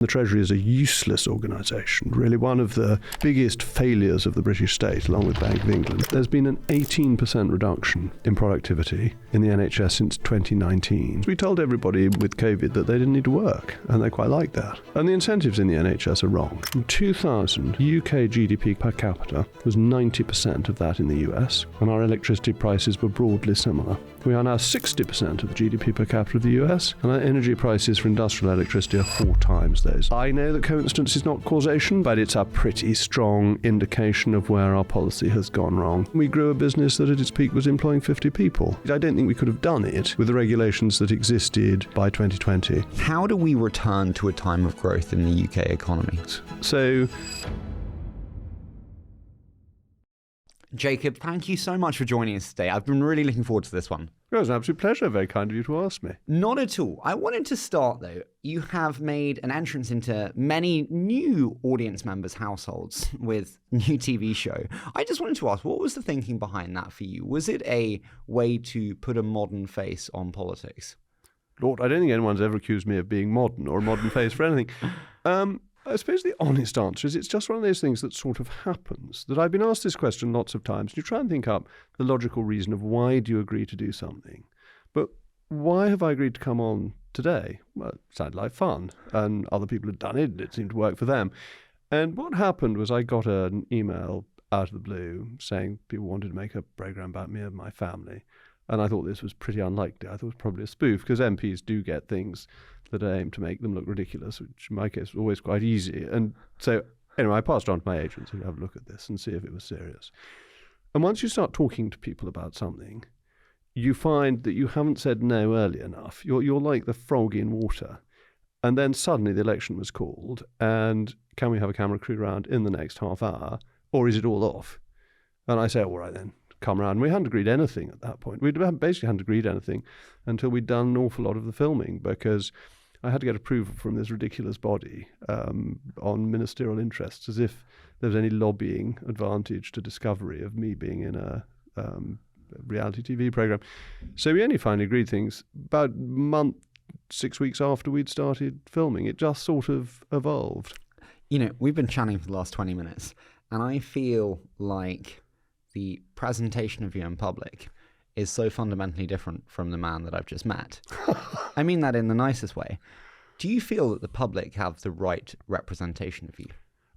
The Treasury is a useless organisation, really one of the biggest failures of the British state, along with Bank of England. There's been an 18% reduction in productivity in the NHS since 2019. We told everybody with COVID that they didn't need to work, and they quite liked that. And the incentives in the NHS are wrong. In 2000, UK GDP per capita was 90% of that in the US, and our electricity prices were broadly similar. We are now 60% of the GDP per capita of the US, and our energy prices for industrial electricity are 4 times those. I know that coincidence is not causation, but it's a pretty strong indication of where our policy has gone wrong. We grew a business that at its peak was employing 50 people. I don't think we could have done it with the regulations that existed by 2020. How do we return to a time of growth in the UK economy? So, Jacob, thank you so much for joining us today. I've been really looking forward to this one. it was an absolute pleasure. Very kind of you to ask me. Not at all. I wanted to start, though. You have made an entrance into many new audience members' households with new TV show. I just wanted to ask, what was the thinking behind that for you? Was it a way to put a modern face on politics? Lord, I don't think anyone's ever accused me of being modern or a modern face for anything. I suppose the honest answer is it's just one of those things that sort of happens, that I've been asked this question lots of times. You try and think up the logical reason of why do you agree to do something. But why have I agreed to come on today? Well, it sounded like fun, and other people had done it, and it seemed to work for them. And what happened was I got an email out of the blue saying people wanted to make a programme about me and my family. And I thought this was pretty unlikely. I thought it was probably a spoof, because MPs do get things that aim to make them look ridiculous, which in my case was always quite easy. And so, anyway, I passed on to my agent to have a look at this and see if it was serious. And once you start talking to people about something, you find that you haven't said no early enough. You're like the frog in water. And then suddenly the election was called, and can we have a camera crew around in the next half hour, or is it all off? And I say, all right then, come around. We hadn't agreed anything at that point. We basically hadn't agreed anything until we'd done an awful lot of the filming, because I had to get approval from this ridiculous body on ministerial interests, as if there was any lobbying advantage to Discovery of me being in a reality TV programme. So we only finally agreed things about a month, 6 weeks after we'd started filming. It just sort of evolved. You know, we've been chatting for the last 20 minutes, and I feel like the presentation of you in public is so fundamentally different from the man that I've just met. I mean that in the nicest way. Do you feel that the public have the right representation of you?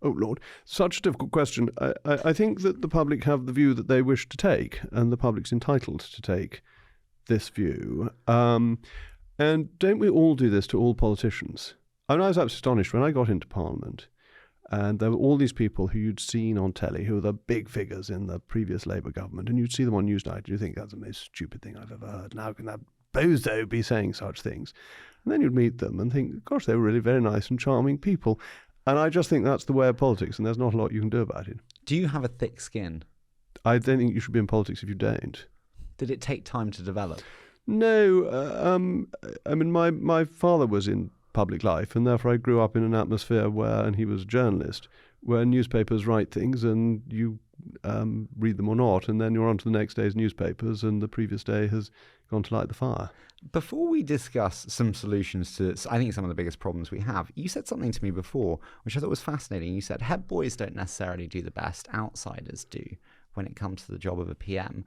Oh, Lord, such a difficult question. I think that the public have the view that they wish to take, and the public's entitled to take this view. And don't we all do this to all politicians? I was absolutely astonished when I got into Parliament, and there were all these people who you'd seen on telly, who were the big figures in the previous Labour government, and you'd see them on Newsnight, and you think, that's the most stupid thing I've ever heard. And how can that bozo be saying such things? And then you'd meet them and think, gosh, they were really very nice and charming people. And I just think that's the way of politics, and there's not a lot you can do about it. Do you have a thick skin? I don't think you should be in politics if you don't. Did it take time to develop? No. I mean, my father was in public life, and therefore I grew up in an atmosphere where, and he was a journalist, where newspapers write things and you read them or not, and then you're on to the next day's newspapers, and the previous day has gone to light the fire. Before we discuss some solutions to, I think, some of the biggest problems we have, you said something to me before, which I thought was fascinating. You said head boys don't necessarily do the best, outsiders do when it comes to the job of a PM.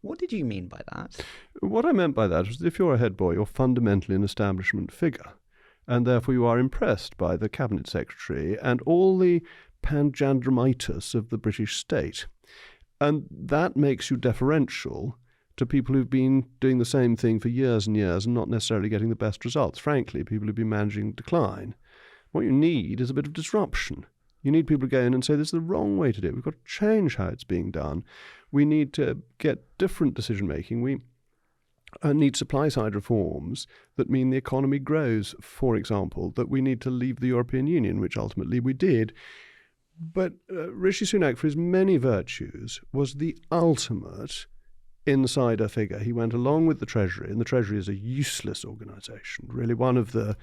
What did you mean by that? What I meant by that was that if you're a head boy, you're fundamentally an establishment figure, and therefore you are impressed by the cabinet secretary and all the panjandrumitis of the British state. And that makes you deferential to people who've been doing the same thing for years and years and not necessarily getting the best results. Frankly, people who've been managing decline. What you need is a bit of disruption. You need people to go in and say, this is the wrong way to do it. We've got to change how it's being done. We need to get different decision-making. We need supply-side reforms that mean the economy grows, for example, that we need to leave the European Union, which ultimately we did. But Rishi Sunak, for his many virtues, was the ultimate insider figure. He went along with the Treasury, and the Treasury is a useless organisation, really one of the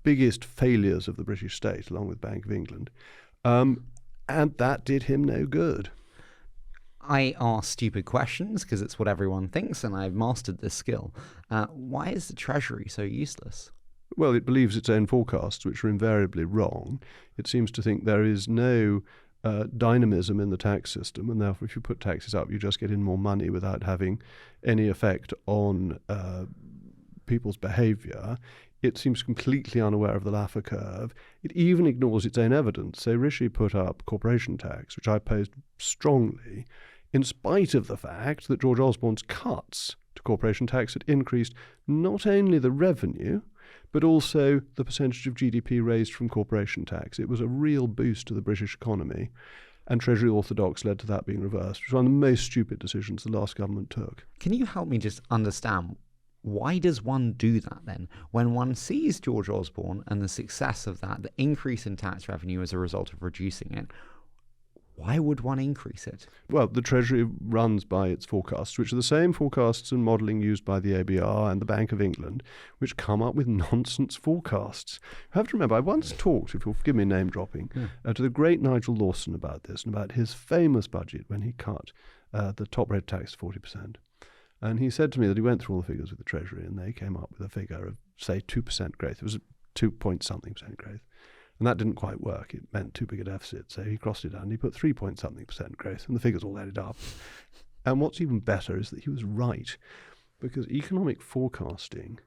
biggest failures of the British state, along with Bank of England. And that did him no good. I ask stupid questions because it's what everyone thinks, and I've mastered this skill. Why is the Treasury so useless? Well, it believes its own forecasts, which are invariably wrong. It seems to think there is no dynamism in the tax system, and therefore if you put taxes up, you just get in more money without having any effect on people's behaviour. It seems completely unaware of the Laffer curve. It even ignores its own evidence. So Rishi put up corporation tax, which I opposed strongly, in spite of the fact that George Osborne's cuts to corporation tax had increased not only the revenue, but also the percentage of GDP raised from corporation tax. It was a real boost to the British economy, and Treasury orthodox led to that being reversed, which was one of the most stupid decisions the last government took. Can you help me just understand, why does one do that then? When one sees George Osborne and the success of that, the increase in tax revenue as a result of reducing it, why would one increase it? Well, the Treasury runs by its forecasts, which are the same forecasts and modelling used by the ABR and the Bank of England, which come up with nonsense forecasts. You have to remember, I once talked, if you'll forgive me name dropping, to the great Nigel Lawson about this and about his famous budget when he cut the top rate tax to 40%. And he said to me that he went through all the figures with the Treasury and they came up with a figure of, say, 2% growth. It was a 2-point-something% growth. And that didn't quite work. It meant too big a deficit. So he crossed it down and he put 3-point-something% growth, and the figures all added up. And what's even better is that he was right, because economic forecasting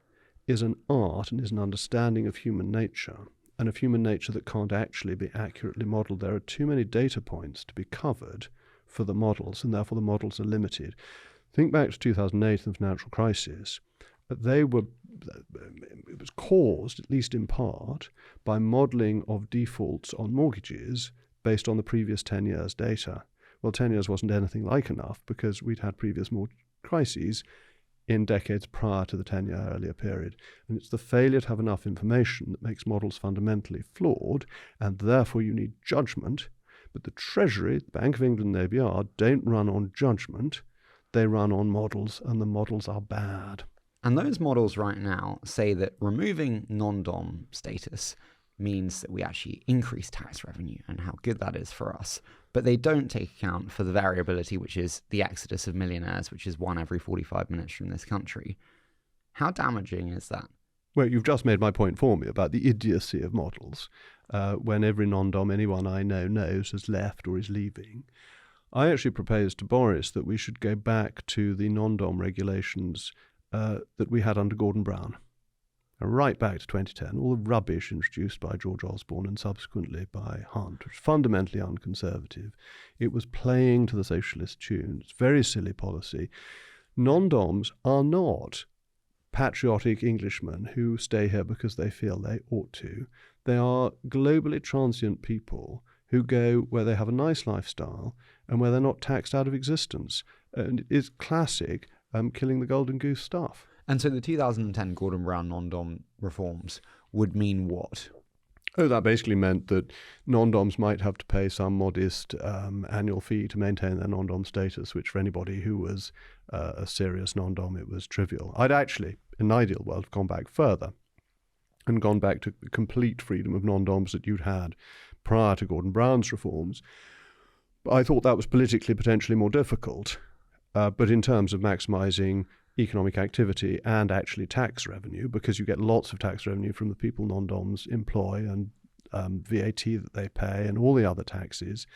is an art and is an understanding of human nature, and of human nature that can't actually be accurately modelled. There are too many data points to be covered for the models, and therefore the models are limited. Think back to 2008 and the financial crisis. It was caused, at least in part, by modelling of defaults on mortgages based on the previous 10 years' data. Well, 10 years wasn't anything like enough, because we'd had previous mortgage crises in decades prior to the 10-year earlier period. And it's the failure to have enough information that makes models fundamentally flawed, and therefore you need judgment. But the Treasury, the Bank of England and the ABR don't run on judgment, they run on models, and the models are bad. And those models right now say that removing non-dom status means that we actually increase tax revenue and how good that is for us. But they don't take account for the variability, which is the exodus of millionaires, which is 1 every 45 minutes from this country. How damaging is that? Well, you've just made my point for me about the idiocy of models. When every non-dom anyone I know knows has left or is leaving. I actually proposed to Boris that we should go back to the non-dom regulations that we had under Gordon Brown. Right back to 2010, all the rubbish introduced by George Osborne and subsequently by Hunt, which was fundamentally unconservative. It was playing to the socialist tune. It's very silly policy. Non-doms are not patriotic Englishmen who stay here because they feel they ought to. They are globally transient people who go where they have a nice lifestyle and where they're not taxed out of existence. And it is classic killing the golden goose stuff. And so the 2010 Gordon Brown non-dom reforms would mean what? Oh, that basically meant that non-doms might have to pay some modest annual fee to maintain their non-dom status, which for anybody who was a serious non-dom, it was trivial. I'd actually, in an ideal world, have gone back further and gone back to complete freedom of non-doms that you'd had prior to Gordon Brown's reforms. But I thought that was politically potentially more difficult. But in terms of maximising economic activity and actually tax revenue, because you get lots of tax revenue from the people non-doms employ and VAT that they pay and all the other taxes,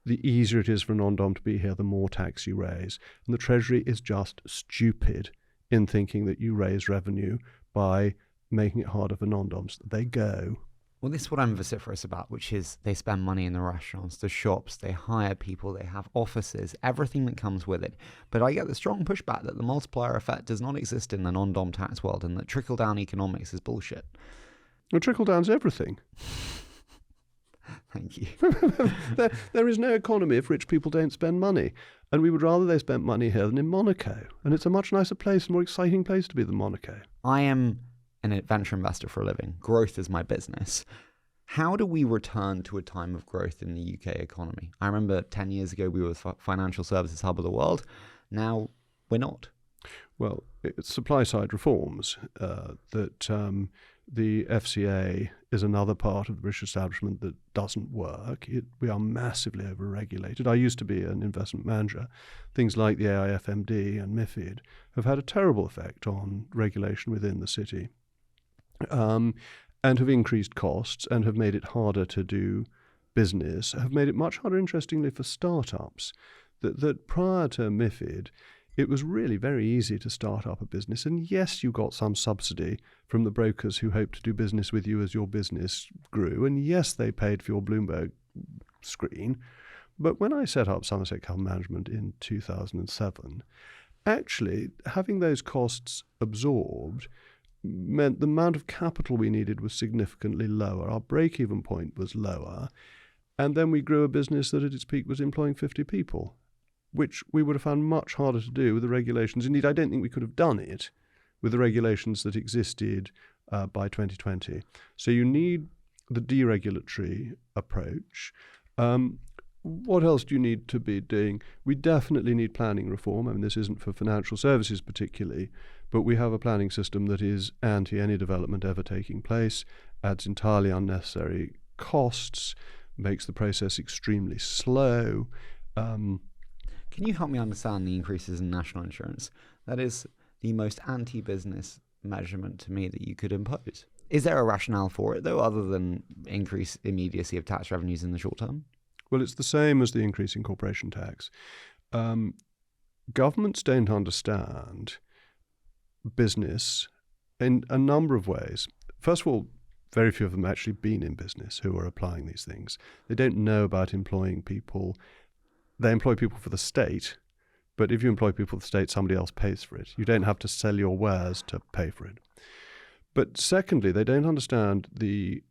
the easier it is for a non-dom to be here, the more tax you raise. And the Treasury is just stupid in thinking that you raise revenue by making it harder for non-doms. They go. Well, this is what I'm vociferous about, which is they spend money in the restaurants, the shops, they hire people, they have offices, everything that comes with it. But I get the strong pushback that the multiplier effect does not exist in the non-dom tax world and that trickle-down economics is bullshit. Well, trickle-down's everything. Thank you. There is no economy if rich people don't spend money. And we would rather they spent money here than in Monaco. And it's a much nicer place, a more exciting place to be than Monaco. I am an venture investor for a living. Growth is my business. How do we return to a time of growth in the UK economy? I remember 10 years ago we were the financial services hub of the world. Now we're not. Well, it's supply-side reforms that the FCA is another part of the British establishment that doesn't work. We are massively over-regulated. I used to be an investment manager. Things like the AIFMD and MiFID have had a terrible effect on regulation within the city. and have increased costs and have made it harder to do business, have made it much harder, interestingly, for startups. That prior to MiFID, it was really very easy to start up a business. And yes, you got some subsidy from the brokers who hoped to do business with you as your business grew. And yes, they paid for your Bloomberg screen. But when I set up Somerset Capital Management in 2007, actually having those costs absorbed meant the amount of capital we needed was significantly lower. Our break-even point was lower. And then we grew a business that at its peak was employing 50 people, which we would have found much harder to do with the regulations. Indeed, I don't think we could have done it with the regulations that existed by 2020. So you need the deregulatory approach. What else do you need to be doing? We definitely need planning reform. I mean, this isn't for financial services particularly, but we have a planning system that is anti any development ever taking place, adds entirely unnecessary costs, makes the process extremely slow. Can you help me understand the increases in national insurance? That is the most anti-business measurement to me that you could impose. Is there a rationale for it, though, other than increase immediacy of tax revenues in the short term? Well, it's the same as the increase in corporation tax. Governments don't understand business in a number of ways. First of all, very few of them have actually been in business who are applying these things. They don't know about employing people. They employ people for the state, but if you employ people for the state, somebody else pays for it. You don't have to sell your wares to pay for it. But secondly, they don't understand the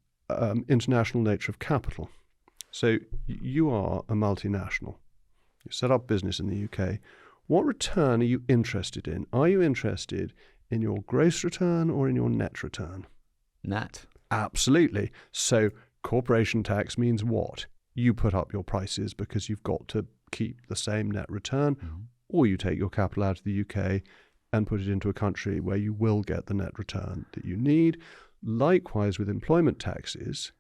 international nature of capital. So you are a multinational. You set up business in the UK. What return are you interested in? Are you interested in your gross return or in your net return? Net. Absolutely. So corporation tax means what? You put up your prices because you've got to keep the same net return, or you take your capital out of the UK and put it into a country where you will get the net return that you need. Likewise with employment taxes,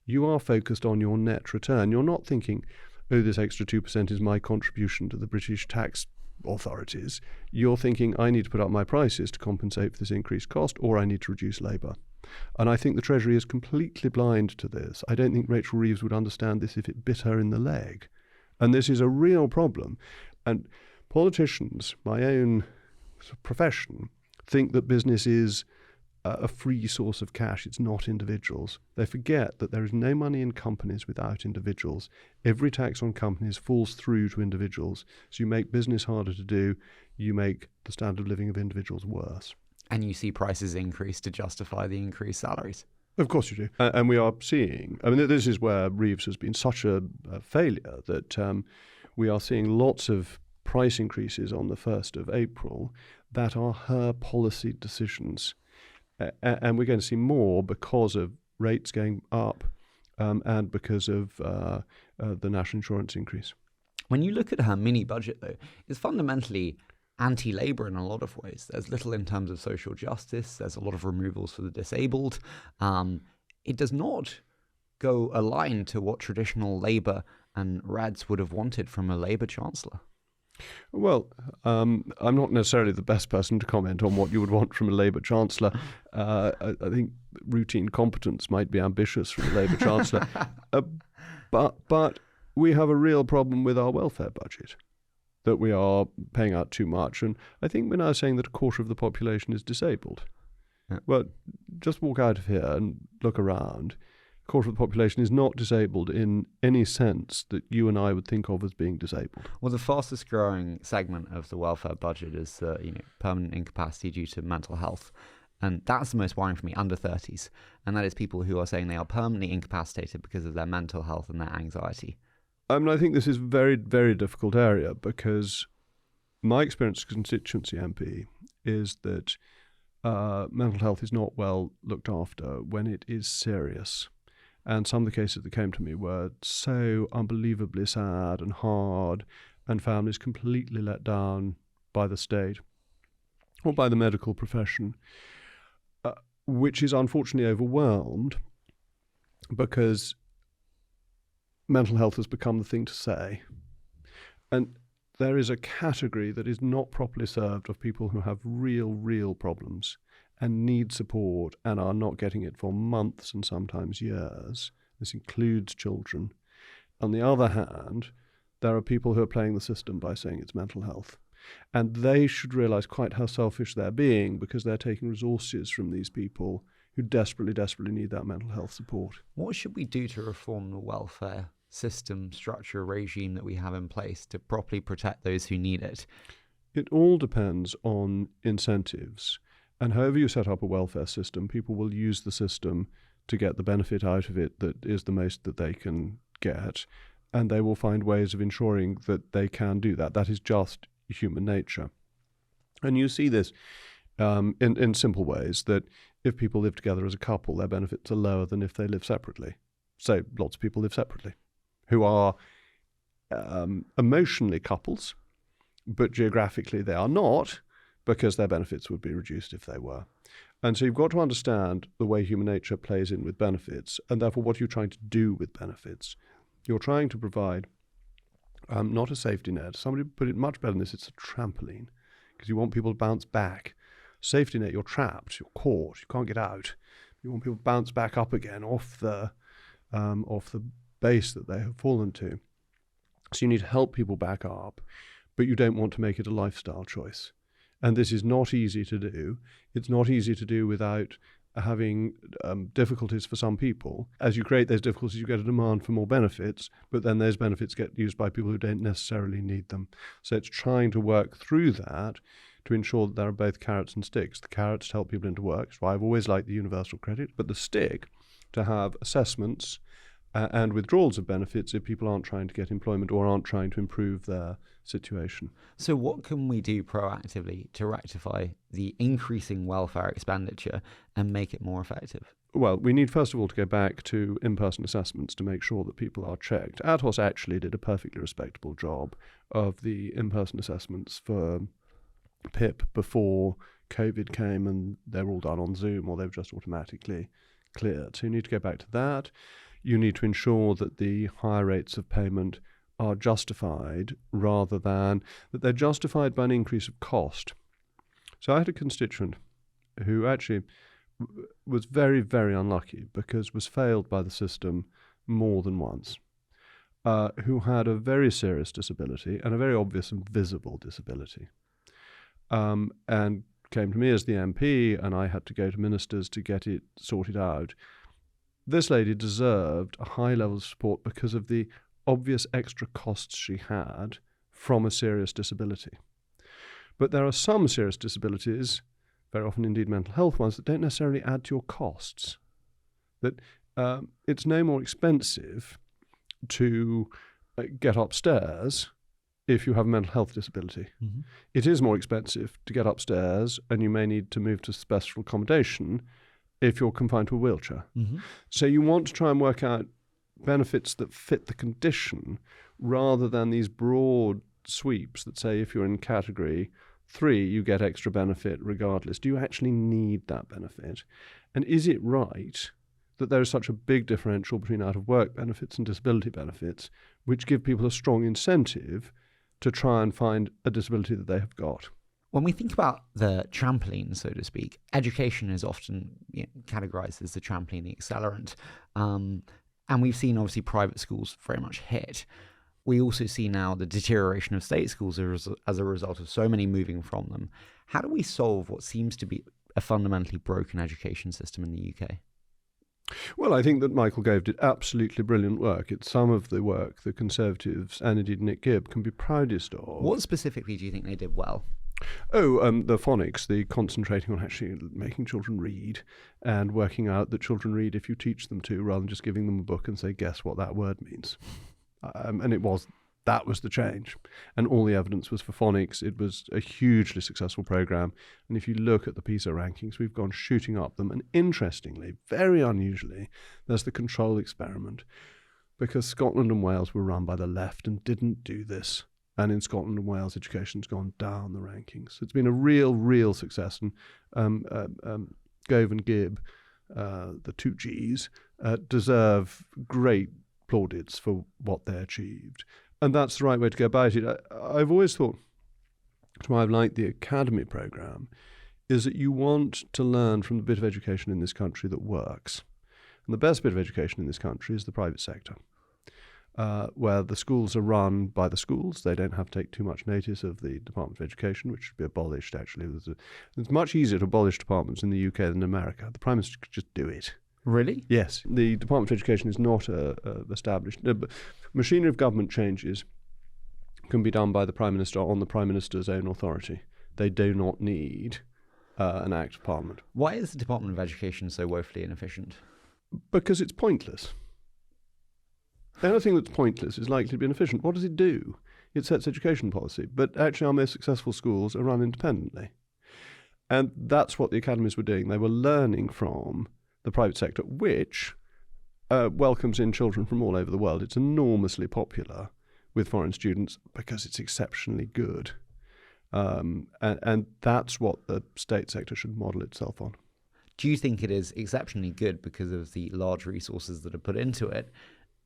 you are focused on your net return. You're not thinking, oh, this extra 2% is my contribution to the British tax authorities. You're thinking, I need to put up my prices to compensate for this increased cost, or I need to reduce labour. And I think the Treasury is completely blind to this. I don't think Rachel Reeves would understand this if it bit her in the leg. And this is a real problem. And politicians, my own profession, think that business is a free source of cash. It's not individuals. They forget that there is no money in companies without individuals. Every tax on companies falls through to individuals. So you make business harder to do, you make the standard of living of individuals worse. And you see prices increase to justify the increased salaries. Of course you do. And we are seeing, I mean, this is where Reeves has been such a failure, that we are seeing lots of price increases on the 1st of April that are her policy decisions. And we're going to see more because of rates going up and because of the national insurance increase. When you look at her mini budget, though, it's fundamentally anti-labour in a lot of ways. There's little in terms of social justice. There's a lot of removals for the disabled. It does not go aligned to what traditional Labour and Reds would have wanted from a Labour Chancellor. Well, I'm not necessarily the best person to comment on what you would want from a Labour Chancellor. I think routine competence might be ambitious from a Labour Chancellor. But we have a real problem with our welfare budget, that we are paying out too much. And I think we're now saying that a quarter of the population is disabled. Yeah. Well, just walk out of here and look around. A quarter of the population is not disabled in any sense that you and I would think of as being disabled. Well, the fastest growing segment of the welfare budget is permanent incapacity due to mental health. And that's the most worrying for me, under 30s. And that is people who are saying they are permanently incapacitated because of their mental health and their anxiety. I mean, I think this is a very, very difficult area, because my experience as constituency MP is that mental health is not well looked after when it is serious. And some of the cases that came to me were so unbelievably sad and hard, and families completely let down by the state or by the medical profession, which is unfortunately overwhelmed because mental health has become the thing to say. And there is a category that is not properly served of people who have real, real problems. and need support and are not getting it for months and sometimes years. This includes children. On the other hand, there are people who are playing the system by saying it's mental health. And they should realise quite how selfish they're being, because they're taking resources from these people who desperately, desperately need that mental health support. What should we do to reform the welfare system, structure, regime that we have in place to properly protect those who need it? It all depends on incentives. And however you set up a welfare system, people will use the system to get the benefit out of it that is the most that they can get. And they will find ways of ensuring that they can do that. That is just human nature. And you see this in simple ways, that if people live together as a couple, their benefits are lower than if they live separately. So lots of people live separately who are emotionally couples, but geographically they are not, because their benefits would be reduced if they were. And so you've got to understand the way human nature plays in with benefits, and therefore what you're trying to do with benefits. You're trying to provide not a safety net. Somebody put it much better than this. It's a trampoline, because you want people to bounce back. Safety net, you're trapped, you're caught, you can't get out. You want people to bounce back up again off the base that they have fallen to. So you need to help people back up, but you don't want to make it a lifestyle choice. And this is not easy to do. It's not easy to do without having difficulties for some people. As you create those difficulties, you get a demand for more benefits, but then those benefits get used by people who don't necessarily need them. So it's trying to work through that to ensure that there are both carrots and sticks. The carrots to help people into work, so I've always liked the universal credit, but the stick to have assessments and withdrawals of benefits if people aren't trying to get employment or aren't trying to improve their situation. So what can we do proactively to rectify the increasing welfare expenditure and make it more effective? Well, we need first of all to go back to in-person assessments to make sure that people are checked. Atos actually did a perfectly respectable job of the in-person assessments for PIP before COVID came, and they're all done on Zoom or they've just automatically cleared. So you need to go back to that. You need to ensure that the higher rates of payment are justified rather than that they're justified by an increase of cost. So I had a constituent who actually was very, very unlucky because was failed by the system more than once, who had a very serious disability and a very obvious and visible disability, and came to me as the MP, and I had to go to ministers to get it sorted out. This lady deserved a high level of support because of the obvious extra costs she had from a serious disability. But there are some serious disabilities, very often indeed mental health ones, that don't necessarily add to your costs. That it's no more expensive to get upstairs if you have a mental health disability. Mm-hmm. It is more expensive to get upstairs, and you may need to move to special accommodation if you're confined to a wheelchair. Mm-hmm. So you want to try and work out benefits that fit the condition rather than these broad sweeps that say if you're in category 3, you get extra benefit regardless. Do you actually need that benefit? And is it right that there is such a big differential between out-of-work benefits and disability benefits, which give people a strong incentive to try and find a disability that they have got? When we think about the trampoline, so to speak, education is often categorized as the trampoline, the accelerant. And we've seen, obviously, private schools very much hit. We also see now the deterioration of state schools as a result of so many moving from them. How do we solve what seems to be a fundamentally broken education system in the UK? Well, I think that Michael Gove did absolutely brilliant work. It's some of the work the Conservatives and indeed Nick Gibb can be proudest of. What specifically do you think they did well? The phonics, the concentrating on actually making children read and working out that children read if you teach them to, rather than just giving them a book and say, guess what that word means. And that was the change. And all the evidence was for phonics. It was a hugely successful program. And if you look at the PISA rankings, we've gone shooting up them. And interestingly, very unusually, there's the control experiment, because Scotland and Wales were run by the left and didn't do this. And in Scotland and Wales, education's gone down the rankings. So it's been a real success. And Gove and Gibb, the two Gs, deserve great plaudits for what they achieved. And that's the right way to go about it. I've always thought, that's why I've liked the academy programme, is that you want to learn from the bit of education in this country that works. And the best bit of education in this country is the private sector, where the schools are run by the schools. They don't have to take too much notice of the Department of Education, which should be abolished, actually. It's much easier to abolish departments in the UK than in America. The Prime Minister could just do it. Really? Yes. The Department of Education is not established. Machinery of government changes can be done by the Prime Minister on the Prime Minister's own authority. They do not need an Act of Parliament. Why is the Department of Education so woefully inefficient? Because it's pointless. Anything that's pointless is likely to be inefficient. What does it do? It sets education policy. But actually our most successful schools are run independently. And that's what the academies were doing. They were learning from the private sector, which welcomes in children from all over the world. It's enormously popular with foreign students because it's exceptionally good. And that's what the state sector should model itself on. Do you think it is exceptionally good because of the large resources that are put into it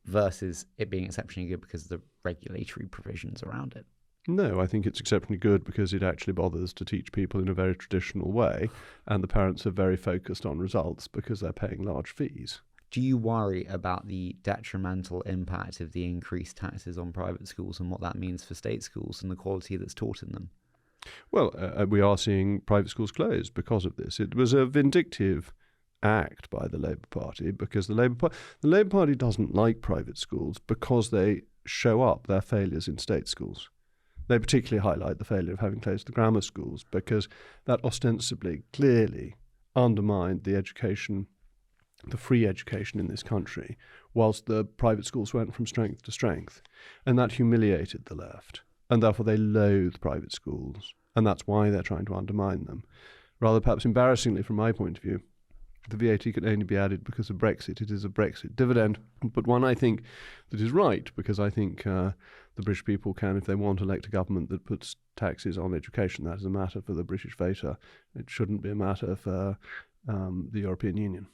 versus it being exceptionally good because of the regulatory provisions around it? No, I think it's exceptionally good because it actually bothers to teach people in a very traditional way, and the parents are very focused on results because they're paying large fees. Do you worry about the detrimental impact of the increased taxes on private schools and what that means for state schools and the quality that's taught in them? Well, we are seeing private schools closed because of this. It was a vindictive act by the Labour Party because the Labour Party doesn't like private schools because they show up their failures in state schools. They particularly highlight the failure of having closed the grammar schools because that ostensibly, clearly undermined the education, the free education in this country, whilst the private schools went from strength to strength. And that humiliated the left. And therefore they loathe private schools. And that's why they're trying to undermine them. Rather perhaps embarrassingly from my point of view, the VAT can only be added because of Brexit. It is a Brexit dividend, but one I think that is right, because I think the British people can, if they want, elect a government that puts taxes on education. That is a matter for the British voter. It shouldn't be a matter for the European Union.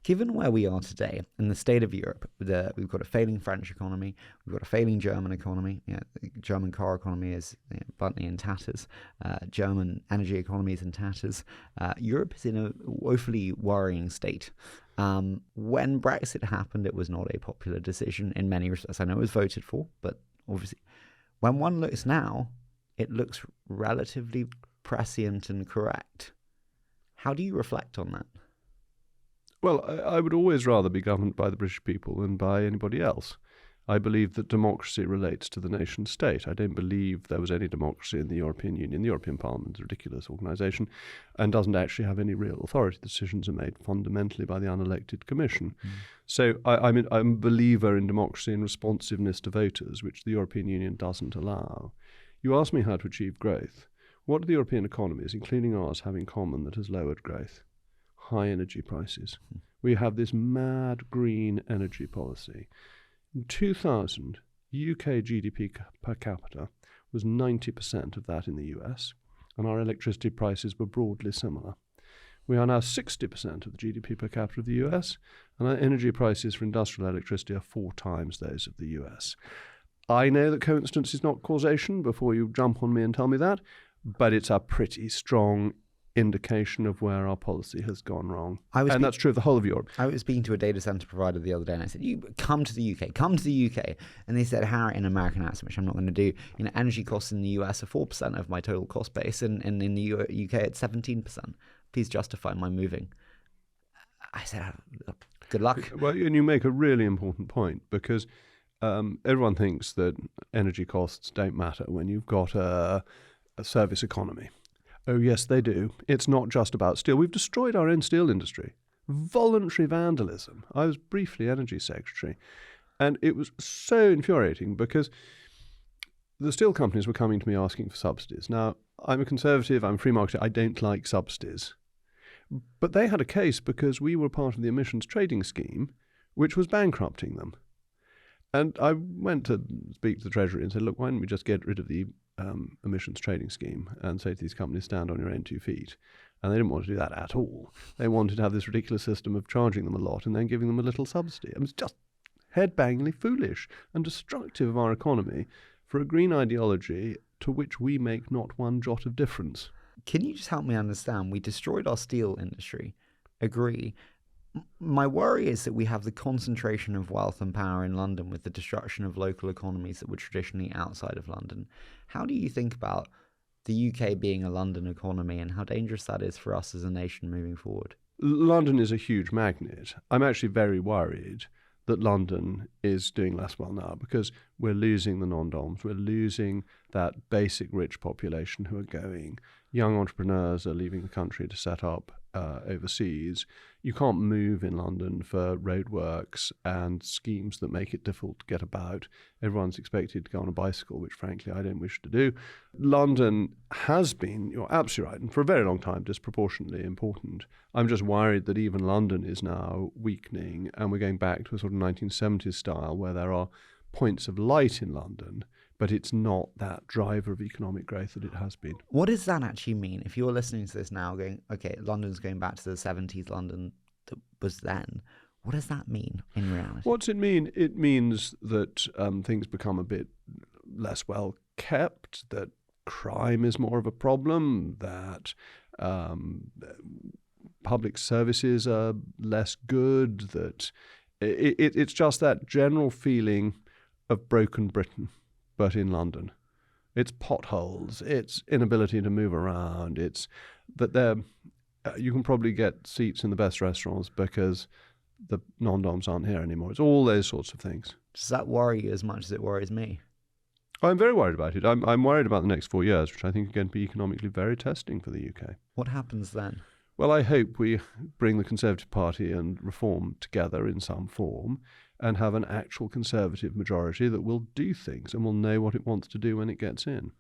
Given where we are today and the state of Europe, we've got a failing French economy, we've got a failing German economy. The German car economy is bluntly in tatters. German energy economy is in tatters. Europe is in a woefully worrying state. When Brexit happened, it was not a popular decision in many respects. I know it was voted for, but obviously, when one looks now, it looks relatively prescient and correct. How do you reflect on that? Well, I would always rather be governed by the British people than by anybody else. I believe that democracy relates to the nation state. I don't believe there was any democracy in the European Union. The European Parliament is a ridiculous organisation and doesn't actually have any real authority. Decisions are made fundamentally by the unelected Commission. So I'm a believer in democracy and responsiveness to voters, which the European Union doesn't allow. You ask me how to achieve growth. What do the European economies, including ours, have in common that has lowered growth? High energy prices. We have this mad green energy policy. In 2000, UK GDP per capita was 90% of that in the US, and our electricity prices were broadly similar. We are now 60% of the GDP per capita of the US, and our energy prices for industrial electricity are 4 times those of the US. I know that coincidence is not causation before you jump on me and tell me that, but it's a pretty strong indication of where our policy has gone wrong. And that's true of the whole of Europe. I was speaking to a data center provider the other day and I said, you come to the UK. And they said, Harry, in American accent, which I'm not going to do, energy costs in the US are 4% of my total cost base, and in the UK it's 17%. Please justify my moving. I said, good luck. Well, and you make a really important point, because everyone thinks that energy costs don't matter when you've got a service economy. Oh, yes, they do. It's not just about steel. We've destroyed our own steel industry. Voluntary vandalism. I was briefly energy secretary, and it was so infuriating because the steel companies were coming to me asking for subsidies. Now, I'm a conservative, I'm a free marketer, I don't like subsidies. But they had a case because we were part of the emissions trading scheme, which was bankrupting them. And I went to speak to the Treasury and said, look, why don't we just get rid of the emissions trading scheme and say to these companies, stand on your own 2 feet. And they didn't want to do that at all. They wanted to have this ridiculous system of charging them a lot and then giving them a little subsidy. It was just head-bangingly foolish and destructive of our economy for a green ideology to which we make not one jot of difference. can you just help me understand? We destroyed our steel industry. Agree. My worry is that we have the concentration of wealth and power in London with the destruction of local economies that were traditionally outside of London. How do you think about the UK being a London economy and how dangerous that is for us as a nation moving forward? London is a huge magnet. I'm actually very worried that London is doing less well now because we're losing the non-doms. We're losing that basic rich population who are going. Young entrepreneurs are leaving the country to set up overseas. You can't move in London for roadworks and schemes that make it difficult to get about. Everyone's expected to go on a bicycle, which frankly I don't wish to do. London has been, you're absolutely right, and for a very long time disproportionately important. I'm just worried that even London is now weakening and we're going back to a sort of 1970s style where there are points of light in London, but it's not that driver of economic growth that it has been. What does that actually mean? If you're listening to this now going, okay, London's going back to the 70s London that was then, what does that mean in reality? What's it mean? It means that things become a bit less well kept, that crime is more of a problem, that public services are less good, that it's just that general feeling of broken Britain, but in London. It's potholes, it's inability to move around, it's that you can probably get seats in the best restaurants because the non-doms aren't here anymore. It's all those sorts of things. Does that worry you as much as it worries me? I'm very worried about it. I'm worried about the next 4 years, which I think are going to be economically very testing for the UK. What happens then? Well, I hope we bring the Conservative Party and Reform together in some form and have an actual Conservative majority that will do things and will know what it wants to do when it gets in.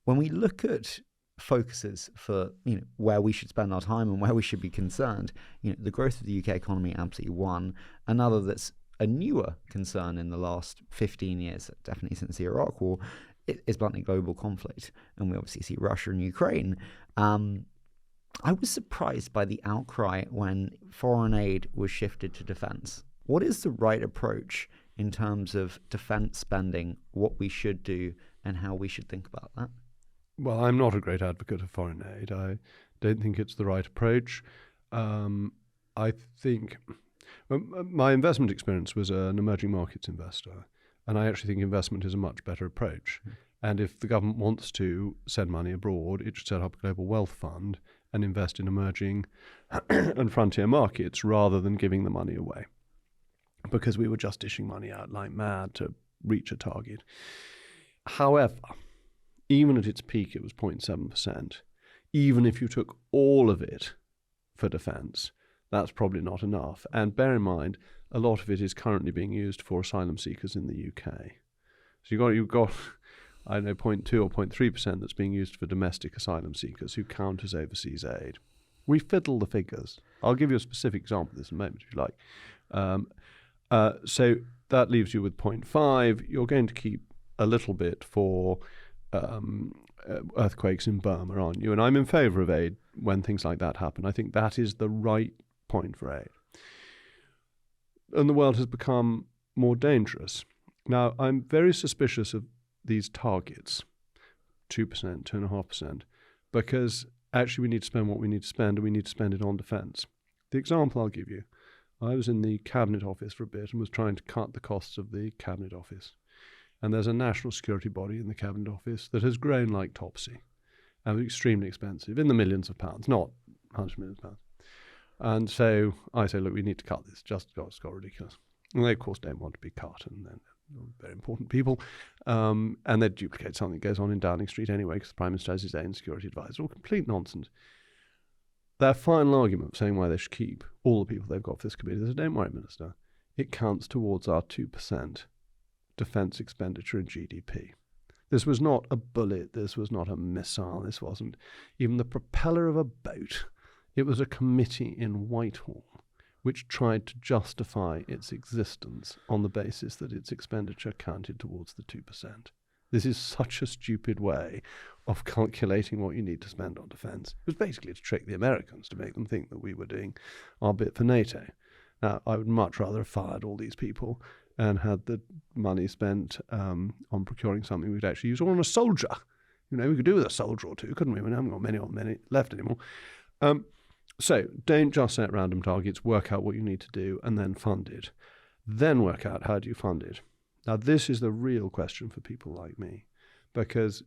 When we look at focuses for where we should spend our time and where we should be concerned, the growth of the UK economy, absolutely one. Another that's a newer concern in the last 15 years, definitely since the Iraq War, is bluntly global conflict. And we obviously see Russia and Ukraine. I was surprised by the outcry when foreign aid was shifted to defence. What is the right approach in terms of defence spending, what we should do and how we should think about that? Well, I'm not a great advocate of foreign aid. I don't think it's the right approach. I think my investment experience was an emerging markets investor, and I actually think investment is a much better approach. And if the government wants to send money abroad, it should set up a global wealth fund and invest in emerging and frontier markets rather than giving the money away, because we were just dishing money out like mad to reach a target. However, even at its peak, it was 0.7%. Even if you took all of it for defence, that's probably not enough. And bear in mind, a lot of it is currently being used for asylum seekers in the UK. So you've got I don't know, 0.2 or 0.3% that's being used for domestic asylum seekers who count as overseas aid. We fiddle the figures. I'll give you a specific example of this in a moment if you like. So that leaves you with 0.5. You're going to keep a little bit for earthquakes in Burma, aren't you? And I'm in favour of aid when things like that happen. I think that is the right point for aid. And the world has become more dangerous. Now, I'm very suspicious of these targets, 2%, 2.5%, because actually we need to spend what we need to spend, and we need to spend it on defence. The example I'll give you, I was in the Cabinet Office for a bit and was trying to cut the costs of the Cabinet Office. And there's a national security body in the Cabinet Office that has grown like Topsy and extremely expensive, in the millions of pounds, not hundreds of millions of pounds. And so I say, look, we need to cut this, just it's got ridiculous. And they, of course, don't want to be cut, and they're very important people. And they duplicate something that goes on in Downing Street anyway, because the Prime Minister has his own security advisor. All complete nonsense. Their final argument for saying why they should keep all the people they've got for this committee, they said, don't worry, Minister, it counts towards our 2% defence expenditure in GDP. This was not a bullet, this was not a missile, this wasn't even the propeller of a boat. It was a committee in Whitehall which tried to justify its existence on the basis that its expenditure counted towards the 2%. This is such a stupid way of calculating what you need to spend on defence. It was basically to trick the Americans, to make them think that we were doing our bit for NATO. Now, I would much rather have fired all these people and had the money spent on procuring something we'd actually use, or on a soldier We could do with a soldier or two, couldn't we? We haven't got many left anymore. So don't just set random targets, work out what you need to do, and then fund it. Then work out how do you fund it. Now, this is the real question for people like me, because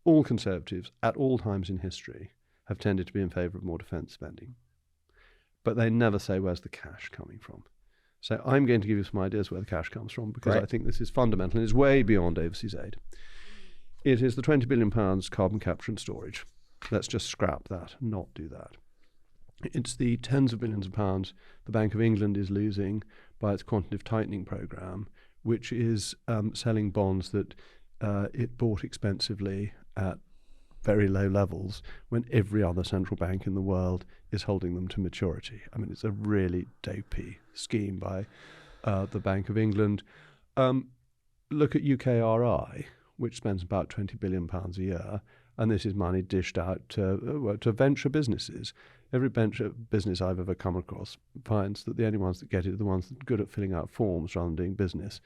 all Conservatives at all times in history have tended to be in favour of more defence spending. But they never say where's the cash coming from. So I'm going to give you some ideas where the cash comes from, because I think this is fundamental and is way beyond overseas aid. It is the £20 billion carbon capture and storage. Let's just scrap that, not do that. It's the tens of billions of pounds the Bank of England is losing by its quantitative tightening programme, which is selling bonds that it bought expensively at very low levels when every other central bank in the world is holding them to maturity. I mean, it's a really dopey scheme by the Bank of England. Look at UKRI, which spends about £20 billion a year, and this is money dished out to venture businesses. Every venture business I've ever come across finds that the only ones that get it are the ones that are good at filling out forms rather than doing business.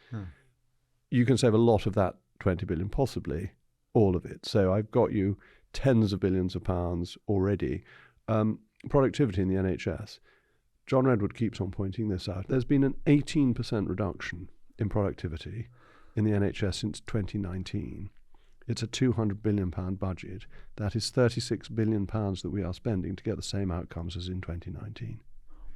You can save a lot of that 20 billion, possibly all of it. So I've got you tens of billions of pounds already. Productivity in the NHS. John Redwood keeps on pointing this out. There's been an 18% reduction in productivity in the NHS since 2019. It's a £200 billion budget. That is £36 billion that we are spending to get the same outcomes as in 2019.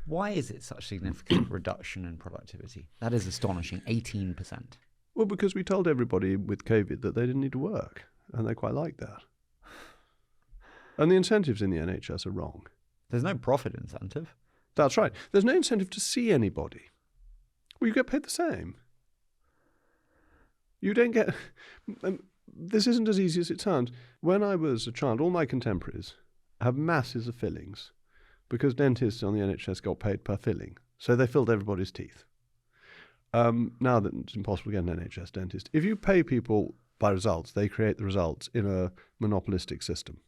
Why is it such a significant reduction in productivity? That is astonishing, 18%. Well, because we told everybody with COVID that they didn't need to work, and they quite like that. And the incentives in the NHS are wrong. There's no profit incentive. That's right. There's no incentive to see anybody. Well, you get paid the same. You don't get... This isn't as easy as it sounds. When I was a child, all my contemporaries have masses of fillings because dentists on the NHS got paid per filling. So they filled everybody's teeth. Now that it's impossible to get an NHS dentist. If you pay people by results, they create the results in a monopolistic system.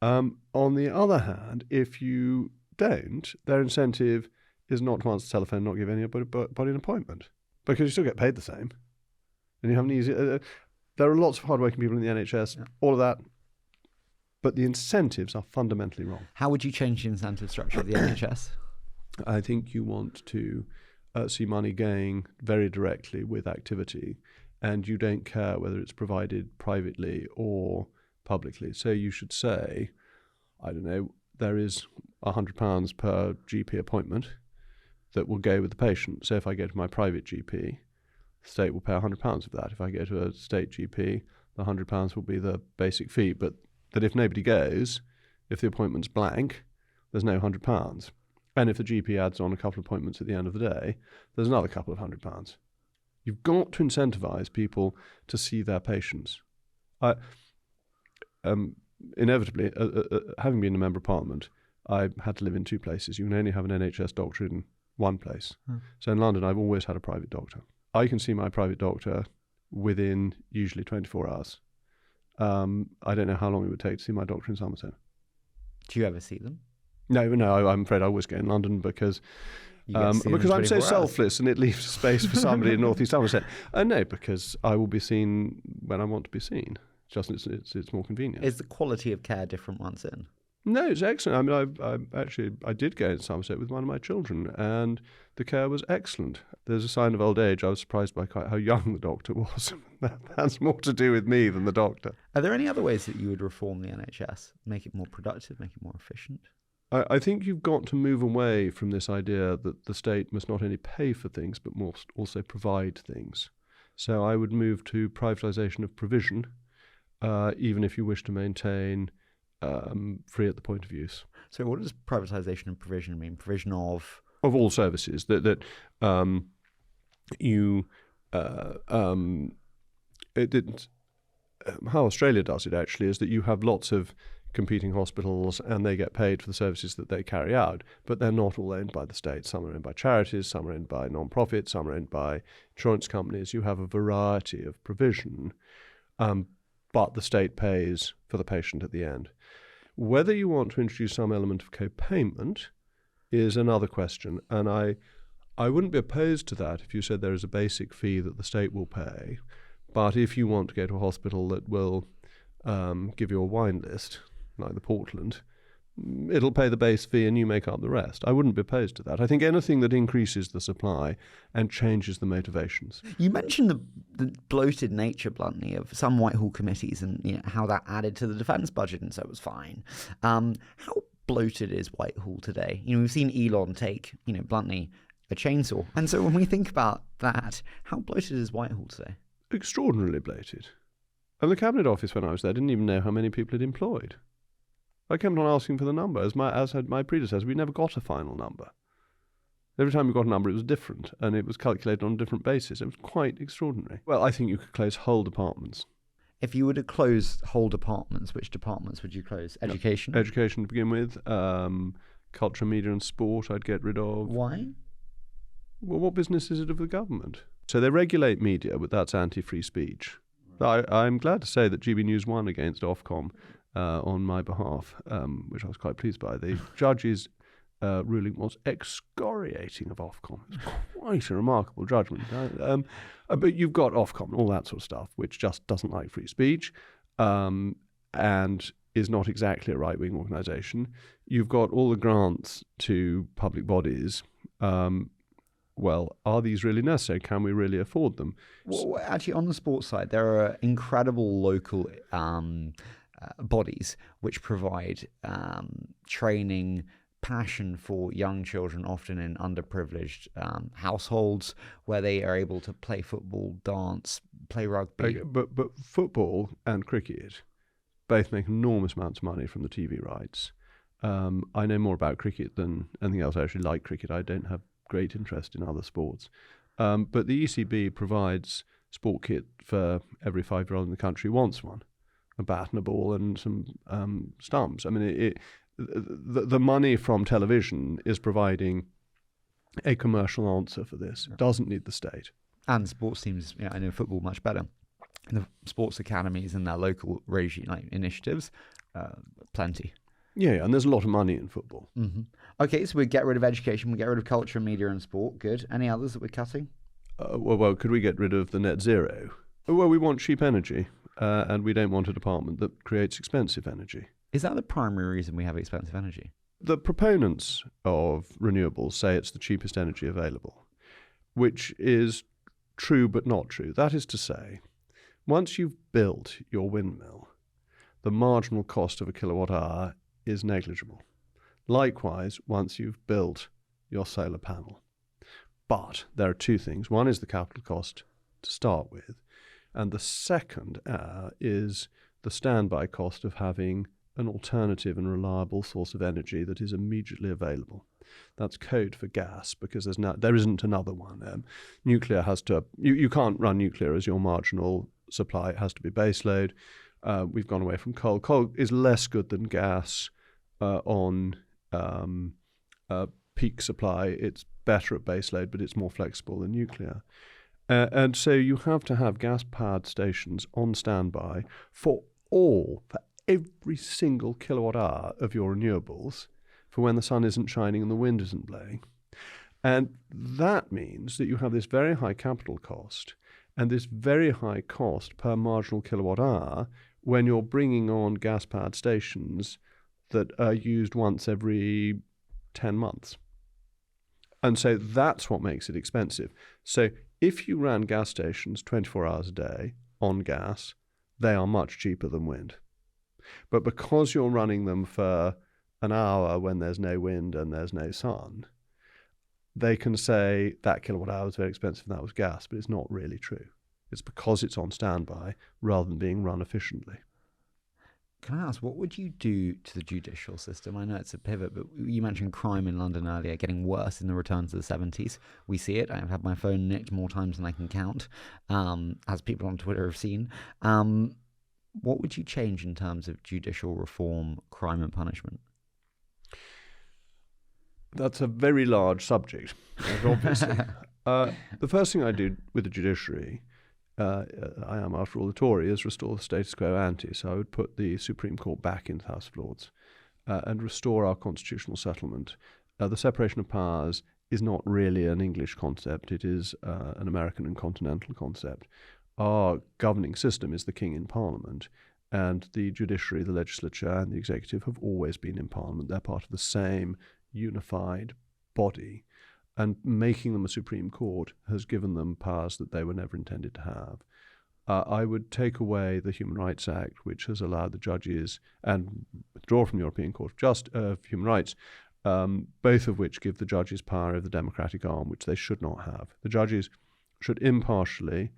On the other hand, if you don't, their incentive is not to answer the telephone, not give anybody an appointment, because you still get paid the same. And you have an easy... there are lots of hardworking people in the NHS, all of that, but the incentives are fundamentally wrong. How would you change the incentive structure of the NHS? I think you want to see money going very directly with activity, and you don't care whether it's provided privately or publicly. So you should say, I don't know, there is £100 per GP appointment that will go with the patient. So if I go to my private GP, the state will pay £100 of that. If I go to a state GP, the £100 will be the basic fee. But that if nobody goes, if the appointment's blank, there's no £100. And if the GP adds on a couple of appointments at the end of the day, there's another couple of £100. You've got to incentivise people to see their patients. Inevitably, having been a member of Parliament, I had to live in two places. You can only have an NHS doctor in one place. So in London, I've always had a private doctor. I can see my private doctor within usually 24 hours. I don't know how long it would take to see my doctor in Somerset. Do you ever see them? No, I'm afraid I always go in London because I'm so selfless and it leaves space for somebody in North East Somerset. No, because I will be seen when I want to be seen. Just it's more convenient. Is the quality of care different once in? No, it's excellent. I mean, I did go in Somerset with one of my children, and the care was excellent. There's a sign of old age. I was surprised by quite how young the doctor was. That's more to do with me than the doctor. Are there any other ways that you would reform the NHS? Make it more productive, make it more efficient? I think you've got to move away from this idea that the state must not only pay for things, but must also provide things. So I would move to privatisation of provision, even if you wish to maintain free at the point of use. So what does privatisation of provision mean? Provision of all services how Australia does it actually is that you have lots of competing hospitals and they get paid for the services that they carry out, but they're not all owned by the state. Some are owned by charities, some are owned by non-profits, some are owned by insurance companies. You have a variety of provision, but the state pays for the patient at the end. Whether you want to introduce some element of co-payment is another question, and I wouldn't be opposed to that if you said there is a basic fee that the state will pay, but if you want to go to a hospital that will give you a wine list, like the Portland, it'll pay the base fee and you make up the rest. I wouldn't be opposed to that. I think anything that increases the supply and changes the motivations. You mentioned the bloated nature, bluntly, of some Whitehall committees and how that added to the defence budget, and so it was fine. How bloated is Whitehall today? We've seen Elon take, bluntly, a chainsaw. And so when we think about that, how bloated is Whitehall today? Extraordinarily bloated. And the Cabinet Office, when I was there, didn't even know how many people it employed. I kept on asking for the number, as had my predecessor. We never got a final number. Every time we got a number, it was different, and it was calculated on a different basis. It was quite extraordinary. Well, I think you could close whole departments. If you were to close whole departments, which departments would you close? Education? Education to begin with. Culture, media and sport I'd get rid of. Why? Well, what business is it of the government? So they regulate media, but that's anti-free speech. I'm glad to say that GB News won against Ofcom on my behalf, which I was quite pleased by. The judge's ruling was excoriating of Ofcom. It was quite a remarkable judgment. But you've got Ofcom and all that sort of stuff, which just doesn't like free speech and is not exactly a right-wing organisation. You've got all the grants to public bodies. Well, are these really necessary? Can we really afford them? Well, actually, on the sports side, there are incredible local bodies which provide training, passion for young children, often in underprivileged households, where they are able to play football, dance, play rugby. Okay, but football and cricket both make enormous amounts of money from the TV rights. I know more about cricket than anything else. I actually like cricket. I don't have great interest in other sports. But the ECB provides sport kit for every 5-year-old in the country who wants one, a bat and a ball and some stumps. I mean, the money from television is providing a commercial answer for this. It doesn't need the state. And sports teams, I know football much better. The sports academies and their local regime initiatives, plenty. Yeah, and there's a lot of money in football. Mm-hmm. Okay, so we get rid of education, we get rid of culture, media and sport. Good. Any others that we're cutting? Well, could we get rid of the net zero? Well, we want cheap energy, and we don't want a department that creates expensive energy. Is that the primary reason we have expensive energy? The proponents of renewables say it's the cheapest energy available, which is true but not true. That is to say, once you've built your windmill, the marginal cost of a kilowatt hour is negligible. Likewise, once you've built your solar panel. But there are two things. One is the capital cost to start with, and the second is the standby cost of having an alternative and reliable source of energy that is immediately available. That's code for gas, because there isn't another one. Nuclear has to. You can't run nuclear as your marginal supply. It has to be baseload. We've gone away from coal. Coal is less good than gas on peak supply. It's better at baseload, but it's more flexible than nuclear. And so you have to have gas-powered stations on standby for every single kilowatt hour of your renewables for when the sun isn't shining and the wind isn't blowing. And that means that you have this very high capital cost and this very high cost per marginal kilowatt hour when you're bringing on gas-powered stations that are used once every 10 months. And so that's what makes it expensive. So if you ran gas stations 24 hours a day on gas, they are much cheaper than wind. But because you're running them for an hour when there's no wind and there's no sun, they can say that kilowatt hour was very expensive and that was gas, but it's not really true. It's because it's on standby rather than being run efficiently. Can I ask, what would you do to the judicial system? I know it's a pivot, but you mentioned crime in London earlier, getting worse in the return to the 70s. We see it. I've had my phone nicked more times than I can count, as people on Twitter have seen. What would you change in terms of judicial reform, crime and punishment? That's a very large subject, obviously. The first thing I do with the judiciary, I am, after all, a Tory, is restore the status quo ante. So I would put the Supreme Court back into the House of Lords and restore our constitutional settlement. The separation of powers is not really an English concept. It is an American and continental concept. Our governing system is the King in Parliament, And the judiciary, the legislature, and the executive have always been in Parliament. They're part of the same unified body. And making them a Supreme Court has given them powers that they were never intended to have. I would take away the Human Rights Act, which has allowed the judges, and withdraw from the European Court of Human Rights, both of which give the judges power over the democratic arm, which they should not have. The judges should impartially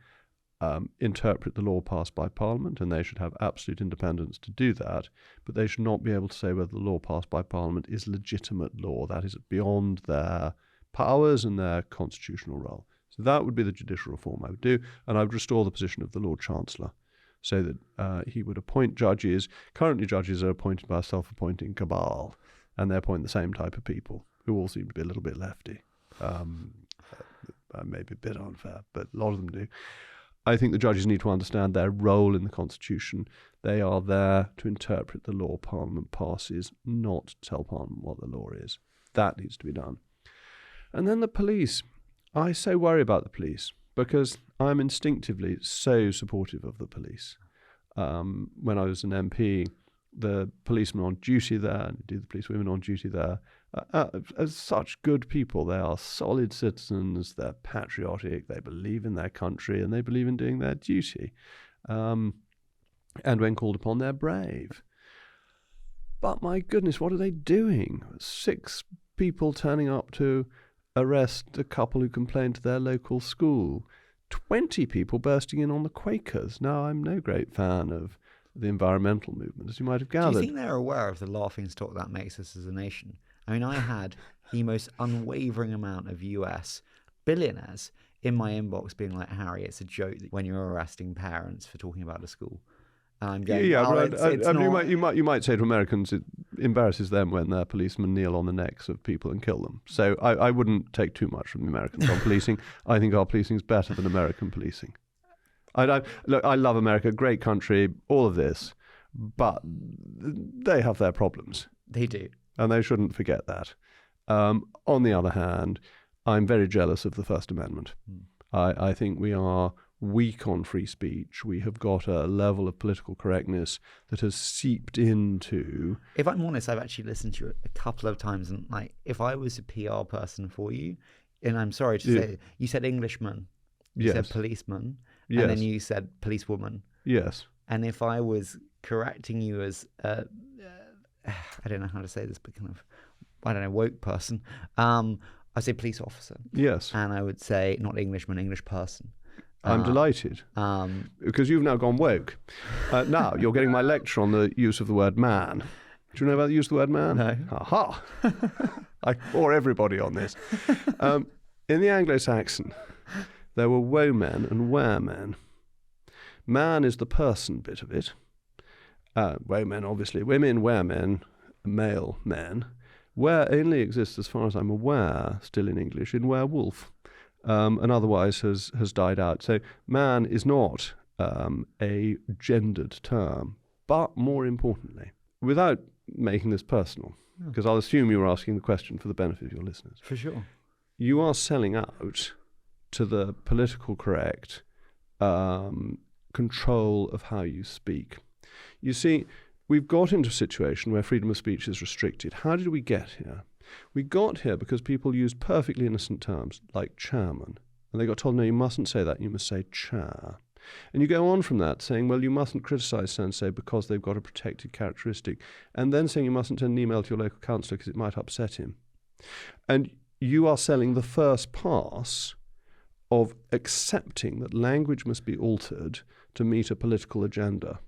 interpret the law passed by Parliament, and they should have absolute independence to do that, but they should not be able to say whether the law passed by Parliament is legitimate law. That is beyond their powers and their constitutional role. So that would be the judicial reform I would do, and I would restore the position of the Lord Chancellor, so that he would appoint judges. Currently, judges are appointed by a self-appointing cabal, and they appoint the same type of people, who all seem to be a little bit lefty. Maybe a bit unfair, but a lot of them do. I think the judges need to understand their role in the Constitution. They are there to interpret the law Parliament passes, not to tell Parliament what the law is. That needs to be done. And then the police. I so worry about the police because I'm instinctively so supportive of the police. When I was an MP, the policemen on duty there, and indeed the police women on duty there, are such good people. They are solid citizens, they're patriotic, they believe in their country, and they believe in doing their duty. And when called upon, they're brave. But my goodness, what are they doing? 6 people turning up to arrest a couple who complained to their local school. 20 people bursting in on the Quakers. Now, I'm no great fan of the environmental movement, as you might have gathered. Do you think they're aware of the laughing stock that makes us as a nation? I mean, I had the most unwavering amount of US billionaires in my inbox being like, Harry, it's a joke when you're arresting parents for talking about a school. And I'm going, you might say to Americans, it embarrasses them when their policemen kneel on the necks of people and kill them. So I wouldn't take too much from the Americans on policing. I think our policing is better than American policing. Look, I love America, great country, all of this, but they have their problems. They do. And they shouldn't forget that. On the other hand, I'm very jealous of the First Amendment. I think we are weak on free speech. We have got a level of political correctness that has seeped into... If I'm honest, I've actually listened to you a couple of times, and like, if I was a PR person for you, and I'm sorry to say, you said Englishman, you said policeman, and then you said policewoman. Yes. And if I was correcting you as, I don't know how to say this, but kind of, I don't know, woke person, I'd say police officer. Yes. And I would say not Englishman, English person. I'm delighted, because you've now gone woke. Now you're getting my lecture on the use of the word man. Do you know about the use of the word man? No. Aha! I bore everybody on this. In the Anglo-Saxon, there were woe-men and were-men. Man is the person bit of it. Woe-men, obviously. Women, were-men, male men. Were only exists, as far as I'm aware, still in English, in werewolf. And otherwise has died out. So man is not a gendered term, but more importantly, without making this personal, because I'll assume you were asking the question for the benefit of your listeners. For sure. You are selling out to the political correct control of how you speak. You see, we've got into a situation where freedom of speech is restricted. How did we get here? We got here because people used perfectly innocent terms like chairman. And they got told, no, you mustn't say that, you must say chair. And you go on from that saying, well, you mustn't criticise so-and-so because they've got a protected characteristic. And then saying you mustn't send an email to your local councillor because it might upset him. And you are selling the first pass of accepting that language must be altered to meet a political agenda.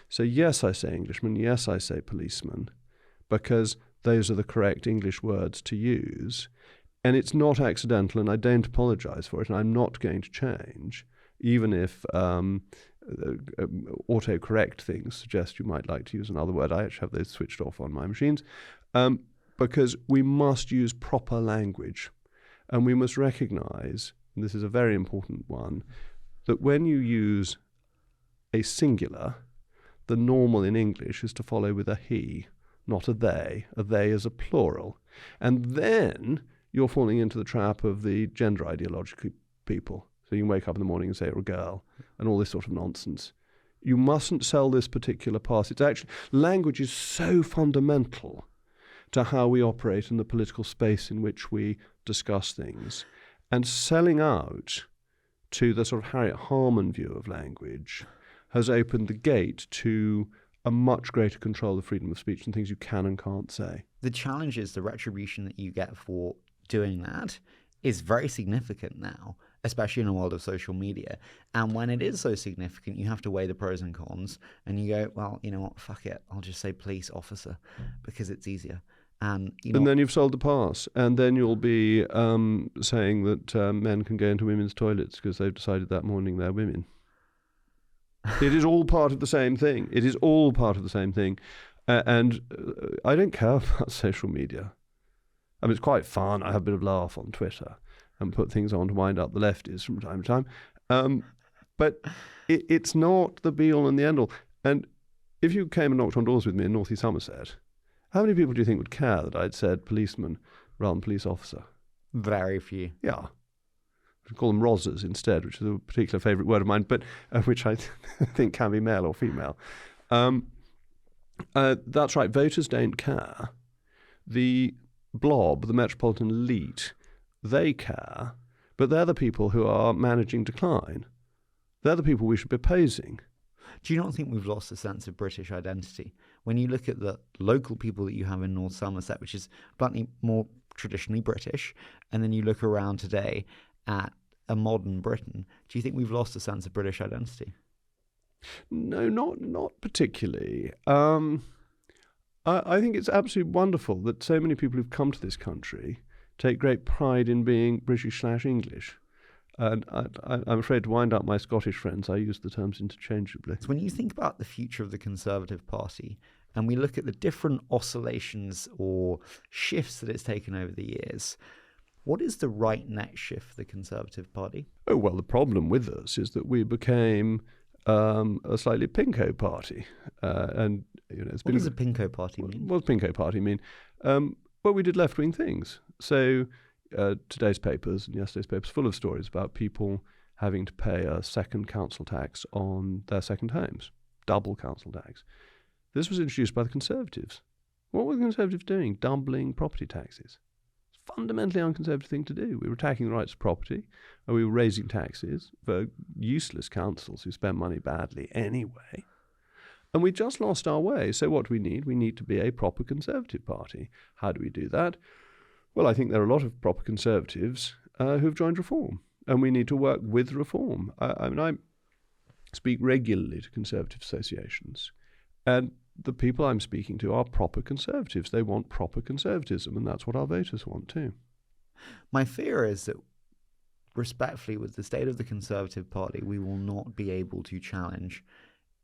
So yes, I say Englishman, yes, I say policeman, because those are the correct English words to use. And it's not accidental, and I don't apologise for it, and I'm not going to change, even if autocorrect things suggest you might like to use another word. I actually have those switched off on my machines, because we must use proper language. And we must recognise, and this is a very important one, that when you use a singular, the normal in English is to follow with a he, not a they. A they is a plural. And then you're falling into the trap of the gender ideological people. So you can wake up in the morning and say you're a girl and all this sort of nonsense. You mustn't sell this particular pass. It's actually, language is so fundamental to how we operate in the political space in which we discuss things. And selling out to the sort of Harriet Harman view of language has opened the gate to a much greater control of freedom of speech and things you can and can't say. The challenge is the retribution that you get for doing that is very significant now, especially in a world of social media. And when it is so significant, you have to weigh the pros and cons, and you go, well, you know what, fuck it, I'll just say police officer because it's easier. And then you've sold the pass, and then you'll be saying that men can go into women's toilets because they've decided that morning they're women. It is all part of the same thing. It is all part of the same thing. And I don't care about social media. I mean, it's quite fun. I have a bit of laugh on Twitter and put things on to wind up the lefties from time to time. But it's not the be-all and the end-all. And if you came and knocked on doors with me in North East Somerset, how many people do you think would care that I'd said policeman rather than police officer? Very few. Yeah. We call them Rozzers instead, which is a particular favourite word of mine, but which I think can be male or female. That's right, voters don't care. The blob, the metropolitan elite, they care, but they're the people who are managing decline. They're the people we should be opposing. Do you not think we've lost a sense of British identity? When you look at the local people that you have in North Somerset, which is bluntly more traditionally British, and then you look around today at a modern Britain, do you think we've lost a sense of British identity? No, not particularly. I think it's absolutely wonderful that so many people who've come to this country take great pride in being British/English. And I'm afraid to wind up my Scottish friends, I use the terms interchangeably. So when you think about the future of the Conservative Party, and we look at the different oscillations or shifts that it's taken over the years, what is the right next shift for the Conservative Party? Oh, well, the problem with us is that we became a slightly pinko party. And what does a pinko party mean? What does pinko party mean? Well, we did left-wing things. So today's papers and yesterday's papers full of stories about people having to pay a second council tax on their second homes, double council tax. This was introduced by the Conservatives. What were the Conservatives doing? Doubling property taxes. It's a fundamentally unconservative thing to do. We were attacking the rights of property, and we were raising taxes for useless councils who spend money badly anyway. And we just lost our way. So what do we need? We need to be a proper Conservative party. How do we do that? Well, I think there are a lot of proper Conservatives who've joined Reform, and we need to work with Reform. I speak regularly to Conservative associations, and the people I'm speaking to are proper Conservatives. They want proper conservatism, and that's what our voters want too. My fear is that, respectfully, with the state of the Conservative Party, we will not be able to challenge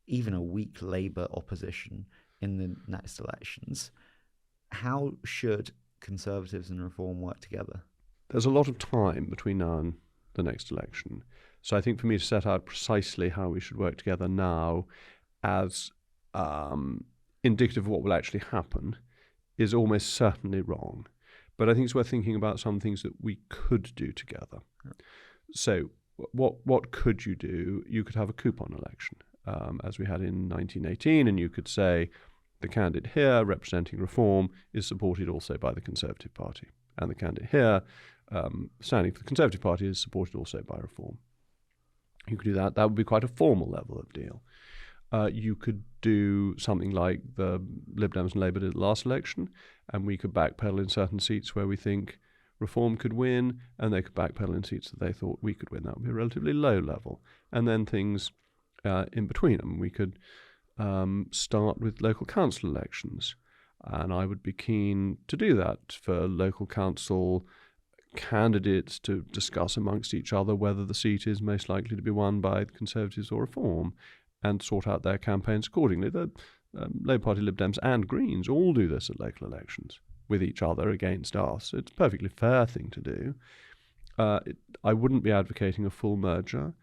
even a weak Labour opposition in the next elections. How should Conservatives and Reform work together? There's a lot of time between now and the next election. So I think for me to set out precisely how we should work together now as indicative of what will actually happen is almost certainly wrong. But I think it's worth thinking about some things that we could do together. Yeah. So what could you do? You could have a coupon election, as we had in 1918, and you could say the candidate here representing Reform is supported also by the Conservative Party, and the candidate here standing for the Conservative Party is supported also by Reform. You could do that. That would be quite a formal level of deal. You could do something like the Lib Dems and Labour did at the last election, and we could backpedal in certain seats where we think Reform could win, and they could backpedal in seats that they thought we could win. That would be a relatively low level. And then things in between them. We could start with local council elections, and I would be keen to do that for local council candidates to discuss amongst each other whether the seat is most likely to be won by Conservatives or Reform, and sort out their campaigns accordingly. The Labour Party, Lib Dems and Greens all do this at local elections with each other against us. It's a perfectly fair thing to do. I wouldn't be advocating a full merger.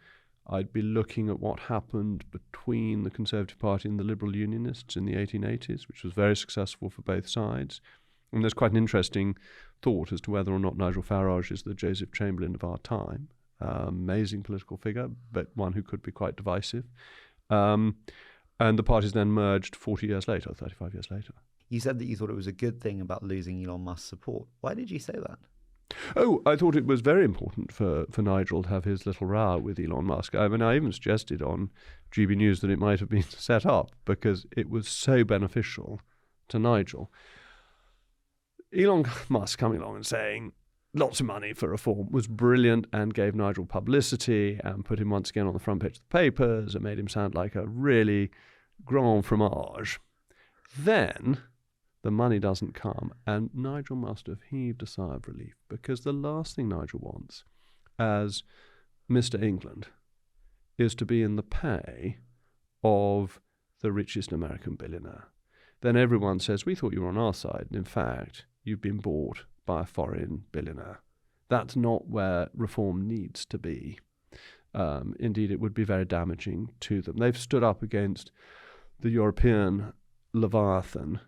I'd be looking at what happened between the Conservative Party and the Liberal Unionists in the 1880s, which was very successful for both sides. And there's quite an interesting thought as to whether or not Nigel Farage is the Joseph Chamberlain of our time. Amazing political figure, but one who could be quite divisive. And the parties then merged 40 years later, 35 years later. You said that you thought it was a good thing about losing Elon Musk's support. Why did you say that? Oh, I thought it was very important for Nigel to have his little row with Elon Musk. I mean, I even suggested on GB News that it might have been set up because it was so beneficial to Nigel. Elon Musk coming along and saying lots of money for reform was brilliant and gave Nigel publicity and put him once again on the front page of the papers and made him sound like a really grand fromage. Then the money doesn't come, and Nigel must have heaved a sigh of relief, because the last thing Nigel wants as Mr. England is to be in the pay of the richest American billionaire. Then everyone says, we thought you were on our side, and in fact, you've been bought by a foreign billionaire. That's not where reform needs to be. Indeed, it would be very damaging to them. They've stood up against the European Leviathan.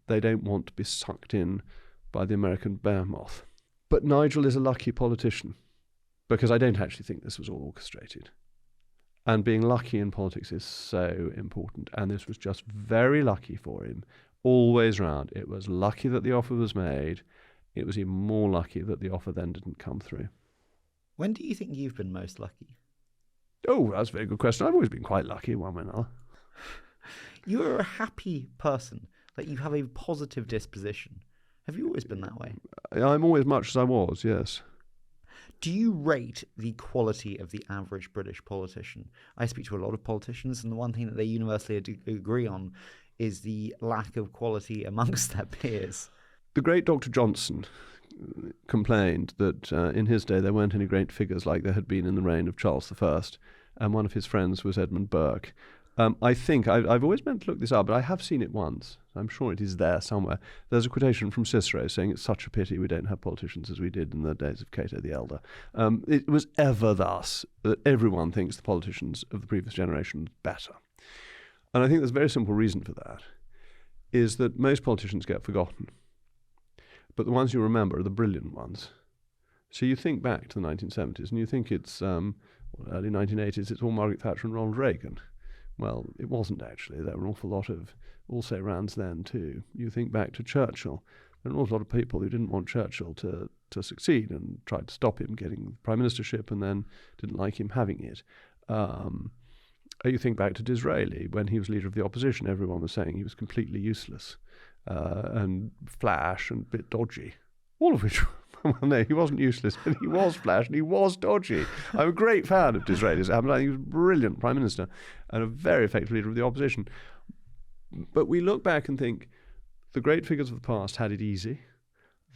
They don't want to be sucked in by the American behemoth. But Nigel is a lucky politician, because I don't actually think this was all orchestrated. And being lucky in politics is so important. And this was just very lucky for him, always round. It was lucky that the offer was made. It was even more lucky that the offer then didn't come through. When do you think you've been most lucky? Oh, that's a very good question. I've always been quite lucky one way or another. You're a happy person. Like, you have a positive disposition. Have you always been that way? I'm always much as I was, yes. Do you rate the quality of the average British politician? I speak to a lot of politicians, and the one thing that they universally agree on is the lack of quality amongst their peers. The great Dr. Johnson complained that in his day there weren't any great figures like there had been in the reign of Charles I, and one of his friends was Edmund Burke. I think, I've always meant to look this up, but I have seen it once. I'm sure it is there somewhere. There's a quotation from Cicero saying it's such a pity we don't have politicians as we did in the days of Cato the Elder. It was ever thus that everyone thinks the politicians of the previous generation were better. And I think there's a very simple reason for that, is that most politicians get forgotten. But the ones you remember are the brilliant ones. So you think back to the 1970s and you think it's early 1980s, it's all Margaret Thatcher and Ronald Reagan. Well, it wasn't actually. There were an awful lot of also-rans then too. You think back to Churchill. There were an awful lot of people who didn't want Churchill to succeed and tried to stop him getting the prime ministership and then didn't like him having it. You think back to Disraeli. When he was leader of the opposition, everyone was saying he was completely useless and flash and a bit dodgy. All of which, well, no, he wasn't useless, but he was flash and he was dodgy. I'm a great fan of Disraeli's. I think he was a brilliant prime minister and a very effective leader of the opposition. But we look back and think the great figures of the past had it easy,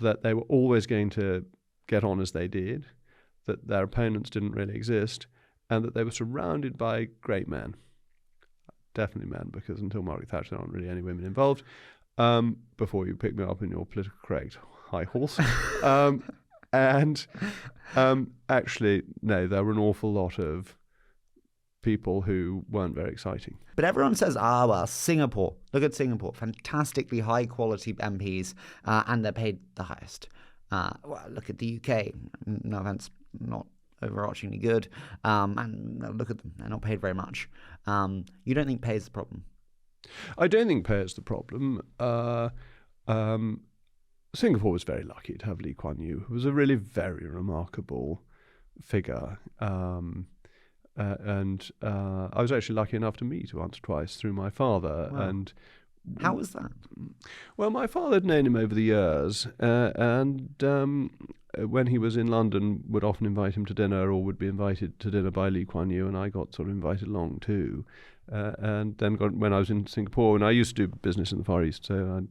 that they were always going to get on as they did, that their opponents didn't really exist, and that they were surrounded by great men. Definitely men, because until Margaret Thatcher, there aren't really any women involved. Before you pick me up in your political correct high horse. Actually, no, there were an awful lot of people who weren't very exciting. But everyone says, well, Singapore. Look at Singapore. Fantastically high-quality MPs, and they're paid the highest. Well, look at the UK. No offence, not overarchingly good. And look at them. They're not paid very much. You don't think pay is the problem? I don't think pay is the problem. Singapore was very lucky to have Lee Kuan Yew, who was a really very remarkable figure. And I was actually lucky enough to meet once or twice through my father. Wow. And how was that? Well, my father had known him over the years, and when he was in London, would often invite him to dinner, or would be invited to dinner by Lee Kuan Yew, and I got sort of invited along too. And then when I was in Singapore, and I used to do business in the Far East, so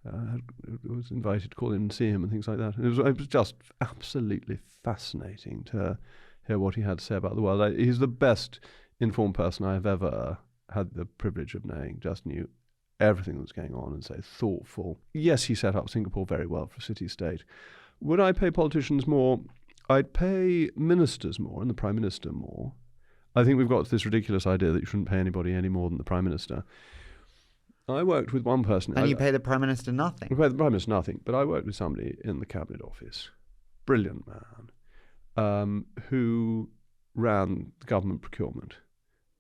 I was invited to call in and see him and things like that. And it was just absolutely fascinating to hear what he had to say about the world. He's the best informed person I have ever had the privilege of knowing. Just knew everything that was going on and so thoughtful. Yes, he set up Singapore very well for a city-state. Would I pay politicians more? I'd pay ministers more and the Prime Minister more. I think we've got this ridiculous idea that you shouldn't pay anybody any more than the Prime Minister. I worked with one person. And you pay the Prime Minister nothing? We pay the Prime Minister nothing, but I worked with somebody in the Cabinet Office, brilliant man, who ran the government procurement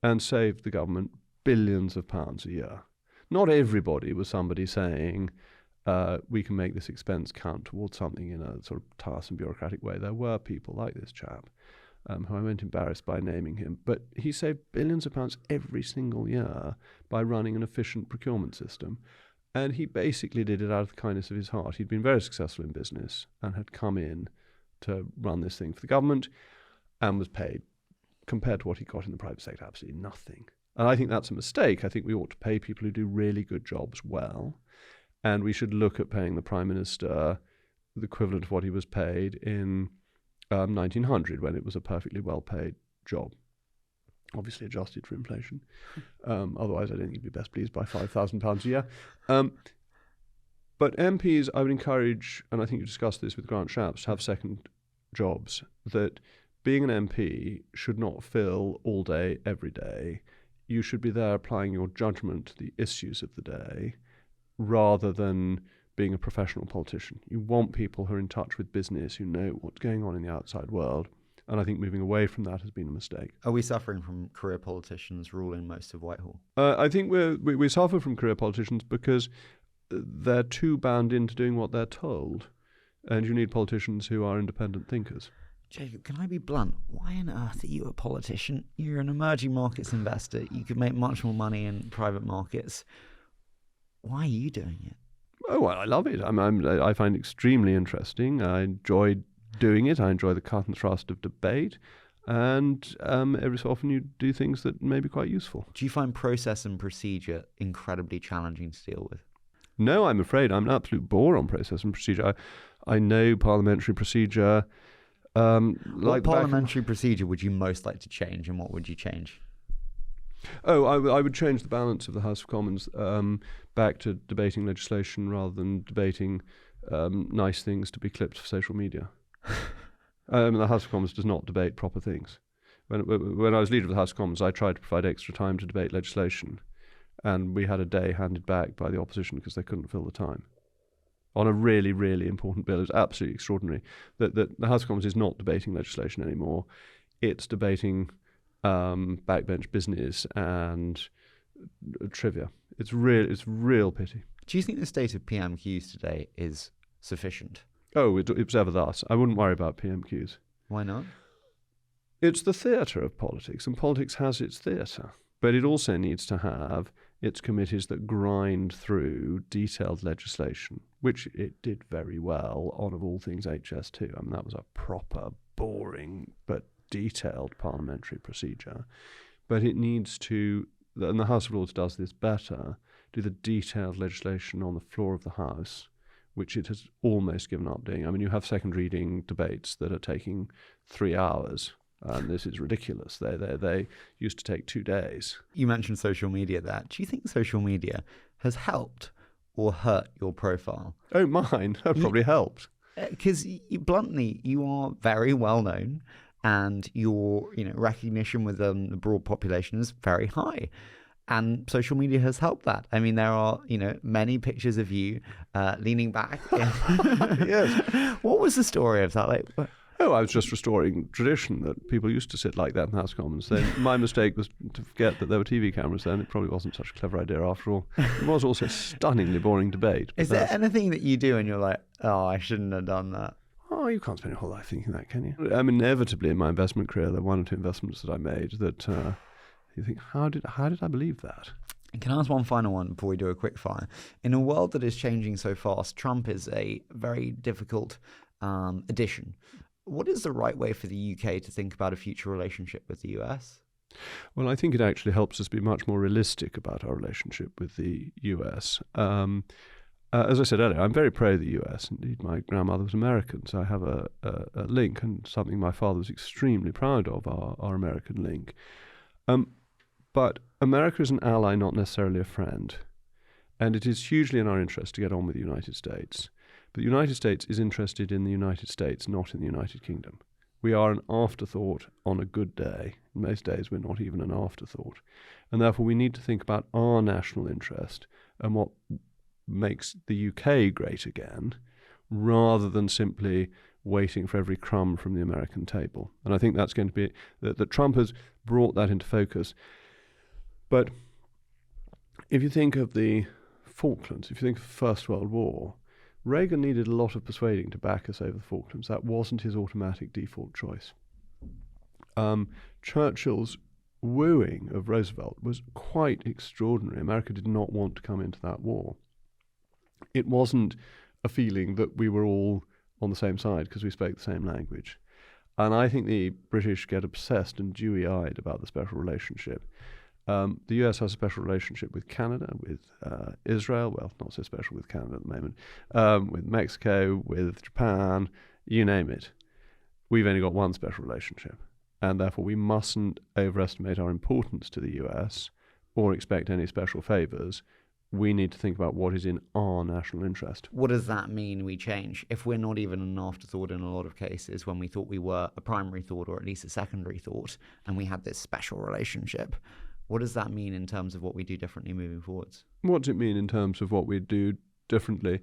and saved the government billions of pounds a year. Not everybody was somebody saying, we can make this expense count towards something in a sort of tiresome bureaucratic way. There were people like this chap, who I won't embarrass by naming him, but he saved billions of pounds every single year by running an efficient procurement system. And he basically did it out of the kindness of his heart. He'd been very successful in business and had come in to run this thing for the government and was paid, compared to what he got in the private sector, absolutely nothing. And I think that's a mistake. I think we ought to pay people who do really good jobs well. And we should look at paying the Prime Minister the equivalent of what he was paid in 1900, when it was a perfectly well-paid job, obviously adjusted for inflation. Otherwise, I don't think he'd be best pleased by £5,000 a year. But MPs, I would encourage, and I think you discussed this with Grant Shapps, to have second jobs, that being an MP should not fill all day, every day. You should be there applying your judgment to the issues of the day, rather than being a professional politician. You want people who are in touch with business, who know what's going on in the outside world. And I think moving away from that has been a mistake. Are we suffering from career politicians ruling most of Whitehall? I think we suffer from career politicians because they're too bound into doing what they're told. And you need politicians who are independent thinkers. Jacob, can I be blunt? Why on earth are you a politician? You're an emerging markets investor. You could make much more money in private markets. Why are you doing it? Oh, well, I love it. I find it extremely interesting. I enjoy doing it. I enjoy the cut and thrust of debate. And every so often you do things that may be quite useful. Do you find process and procedure incredibly challenging to deal with? No, I'm afraid. I'm an absolute bore on process and procedure. I know parliamentary procedure. What parliamentary procedure would you most like to change, and what would you change? Oh, I would change the balance of the House of Commons back to debating legislation rather than debating nice things to be clipped for social media. The House of Commons does not debate proper things. When I was leader of the House of Commons, I tried to provide extra time to debate legislation, and we had a day handed back by the opposition because they couldn't fill the time on a really, really important bill. It was absolutely extraordinary that the House of Commons is not debating legislation anymore. It's debating backbench business and trivia. It's real pity. Do you think the state of PMQs today is sufficient? Oh, it was ever thus. I wouldn't worry about PMQs. Why not? It's the theatre of politics, and politics has its theatre. But it also needs to have its committees that grind through detailed legislation, which it did very well on, of all things, HS2. I mean, that was a proper, boring, but detailed parliamentary procedure. But it needs to, and the House of Lords does this better, do the detailed legislation on the floor of the House, which it has almost given up doing. I mean, you have second reading debates that are taking 3 hours. This is ridiculous. They used to take 2 days. You mentioned social media there. Do you think social media has helped or hurt your profile? Oh, mine. That probably helped. Because bluntly, you are very well known, and your recognition with the broad population is very high. And social media has helped that. I mean, there are, many pictures of you leaning back. Yes. What was the story of that? Oh, I was just restoring tradition that people used to sit like that in the House of Commons. Then my mistake was to forget that there were TV cameras then. It probably wasn't such a clever idea after all. It was also a stunningly boring debate. Is there anything that you do and you're like, oh, I shouldn't have done that? Oh, you can't spend your whole life thinking that, can you? Inevitably in my investment career, there were 1 or 2 investments that I made that you think, how did I believe that? And can I ask one final one before we do a quick fire? In a world that is changing so fast, Trump is a very difficult addition. What is the right way for the UK to think about a future relationship with the US? Well, I think it actually helps us be much more realistic about our relationship with the US. As I said earlier, I'm very pro the US. Indeed, my grandmother was American, so I have a link, and something my father was extremely proud of, our American link. But America is an ally, not necessarily a friend. And it is hugely in our interest to get on with the United States. But the United States is interested in the United States, not in the United Kingdom. We are an afterthought on a good day. Most days we're not even an afterthought. And therefore we need to think about our national interest and what makes the UK great again, rather than simply waiting for every crumb from the American table. And I think that's going to be, that Trump has brought that into focus. But if you think of the Falklands, if you think of the First World War, Reagan needed a lot of persuading to back us over the Falklands. That wasn't his automatic default choice. Churchill's wooing of Roosevelt was quite extraordinary. America did not want to come into that war. It wasn't a feeling that we were all on the same side because we spoke the same language. And I think the British get obsessed and dewy-eyed about the special relationship. The US has a special relationship with Canada, with Israel, well, not so special with Canada at the moment, with Mexico, with Japan, you name it. We've only got one special relationship, and therefore we mustn't overestimate our importance to the US or expect any special favours. We need to think about what is in our national interest. What does that mean we change? If we're not even an afterthought in a lot of cases when we thought we were a primary thought or at least a secondary thought, and we had this special relationship, what does that mean in terms of what we do differently moving forwards? What does it mean in terms of what we do differently?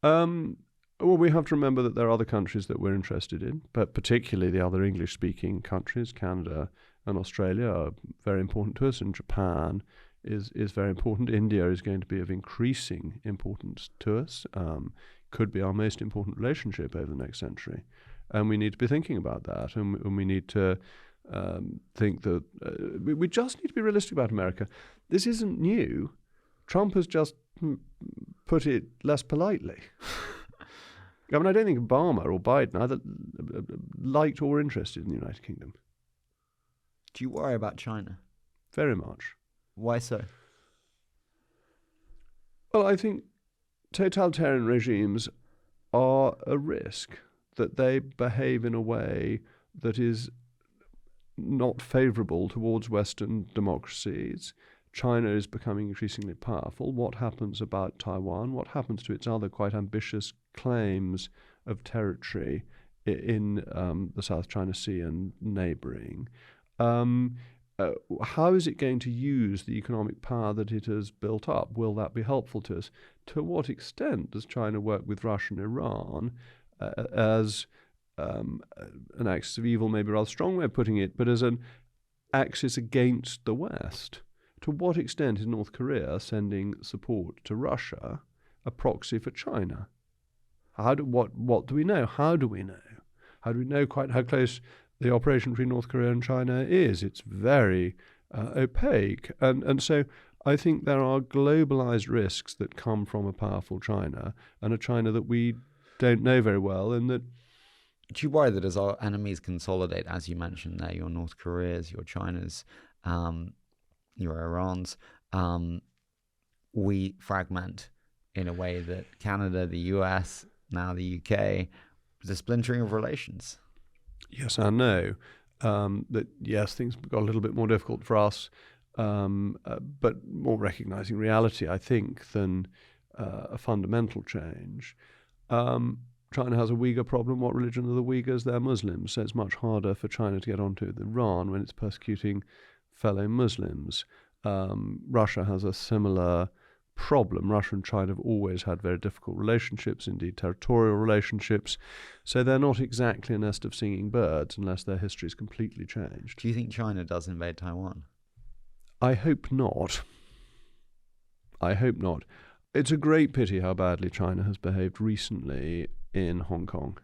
Well, we have to remember that there are other countries that we're interested in, but particularly the other English-speaking countries, Canada and Australia, are very important to us, and Japan is very important. India is going to be of increasing importance to us, could be our most important relationship over the next century. And we need to be thinking about that, and we need to think that we just need to be realistic about America. This isn't new. Trump has just put it less politely. I mean, I don't think Obama or Biden either liked or interested in the United Kingdom. Do you worry about China? Very much. Why so? Well, I think totalitarian regimes are a risk, that they behave in a way that is not favourable towards Western democracies. China is becoming increasingly powerful. What happens about Taiwan? What happens to its other quite ambitious claims of territory in the South China Sea and neighbouring? How is it going to use the economic power that it has built up? Will that be helpful to us? To what extent does China work with Russia and Iran as an axis of evil, maybe a rather strong way of putting it, but as an axis against the West? To what extent is North Korea sending support to Russia, a proxy for China? What do we know? How do we know? How do we know quite how close the operation between North Korea and China is? It's very opaque. And so I think there are globalized risks that come from a powerful China, and a China that we don't know very well, and that... Do you worry that as our enemies consolidate, as you mentioned there, your North Koreas, your Chinas, your Irans, we fragment in a way that Canada, the US, now the UK, the splintering of relations? Yes and no. That yes, things got a little bit more difficult for us, but more recognizing reality, I think, than a fundamental change. China has a Uyghur problem. What religion are the Uyghurs? They're Muslims, so it's much harder for China to get onto Iran when it's persecuting fellow Muslims. Russia has a similar problem. Russia and China have always had very difficult relationships, indeed territorial relationships, so they're not exactly a nest of singing birds unless their history is completely changed. Do you think China does invade Taiwan? I hope not. I hope not. It's a great pity how badly China has behaved recently in Hong Kong,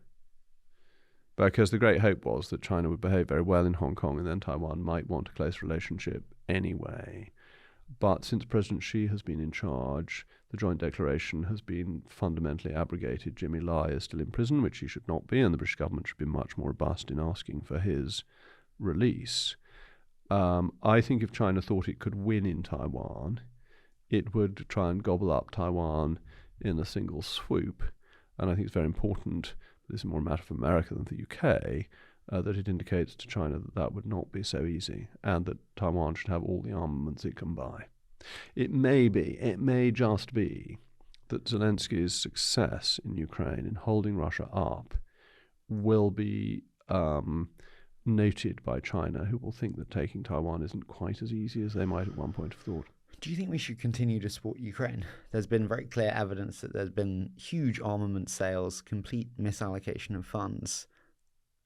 because the great hope was that China would behave very well in Hong Kong and then Taiwan might want a close relationship anyway. But since President Xi has been in charge, the joint declaration has been fundamentally abrogated. Jimmy Lai is still in prison, which he should not be, and the British government should be much more robust in asking for his release. I think if China thought it could win in Taiwan, it would try and gobble up Taiwan in a single swoop. And I think it's very important, this is more a matter for America than the UK, that it indicates to China that that would not be so easy, and that Taiwan should have all the armaments it can buy. It may just be that Zelensky's success in Ukraine in holding Russia up will be noted by China, who will think that taking Taiwan isn't quite as easy as they might at one point have thought. Do you think we should continue to support Ukraine? There's been very clear evidence that there's been huge armament sales, complete misallocation of funds.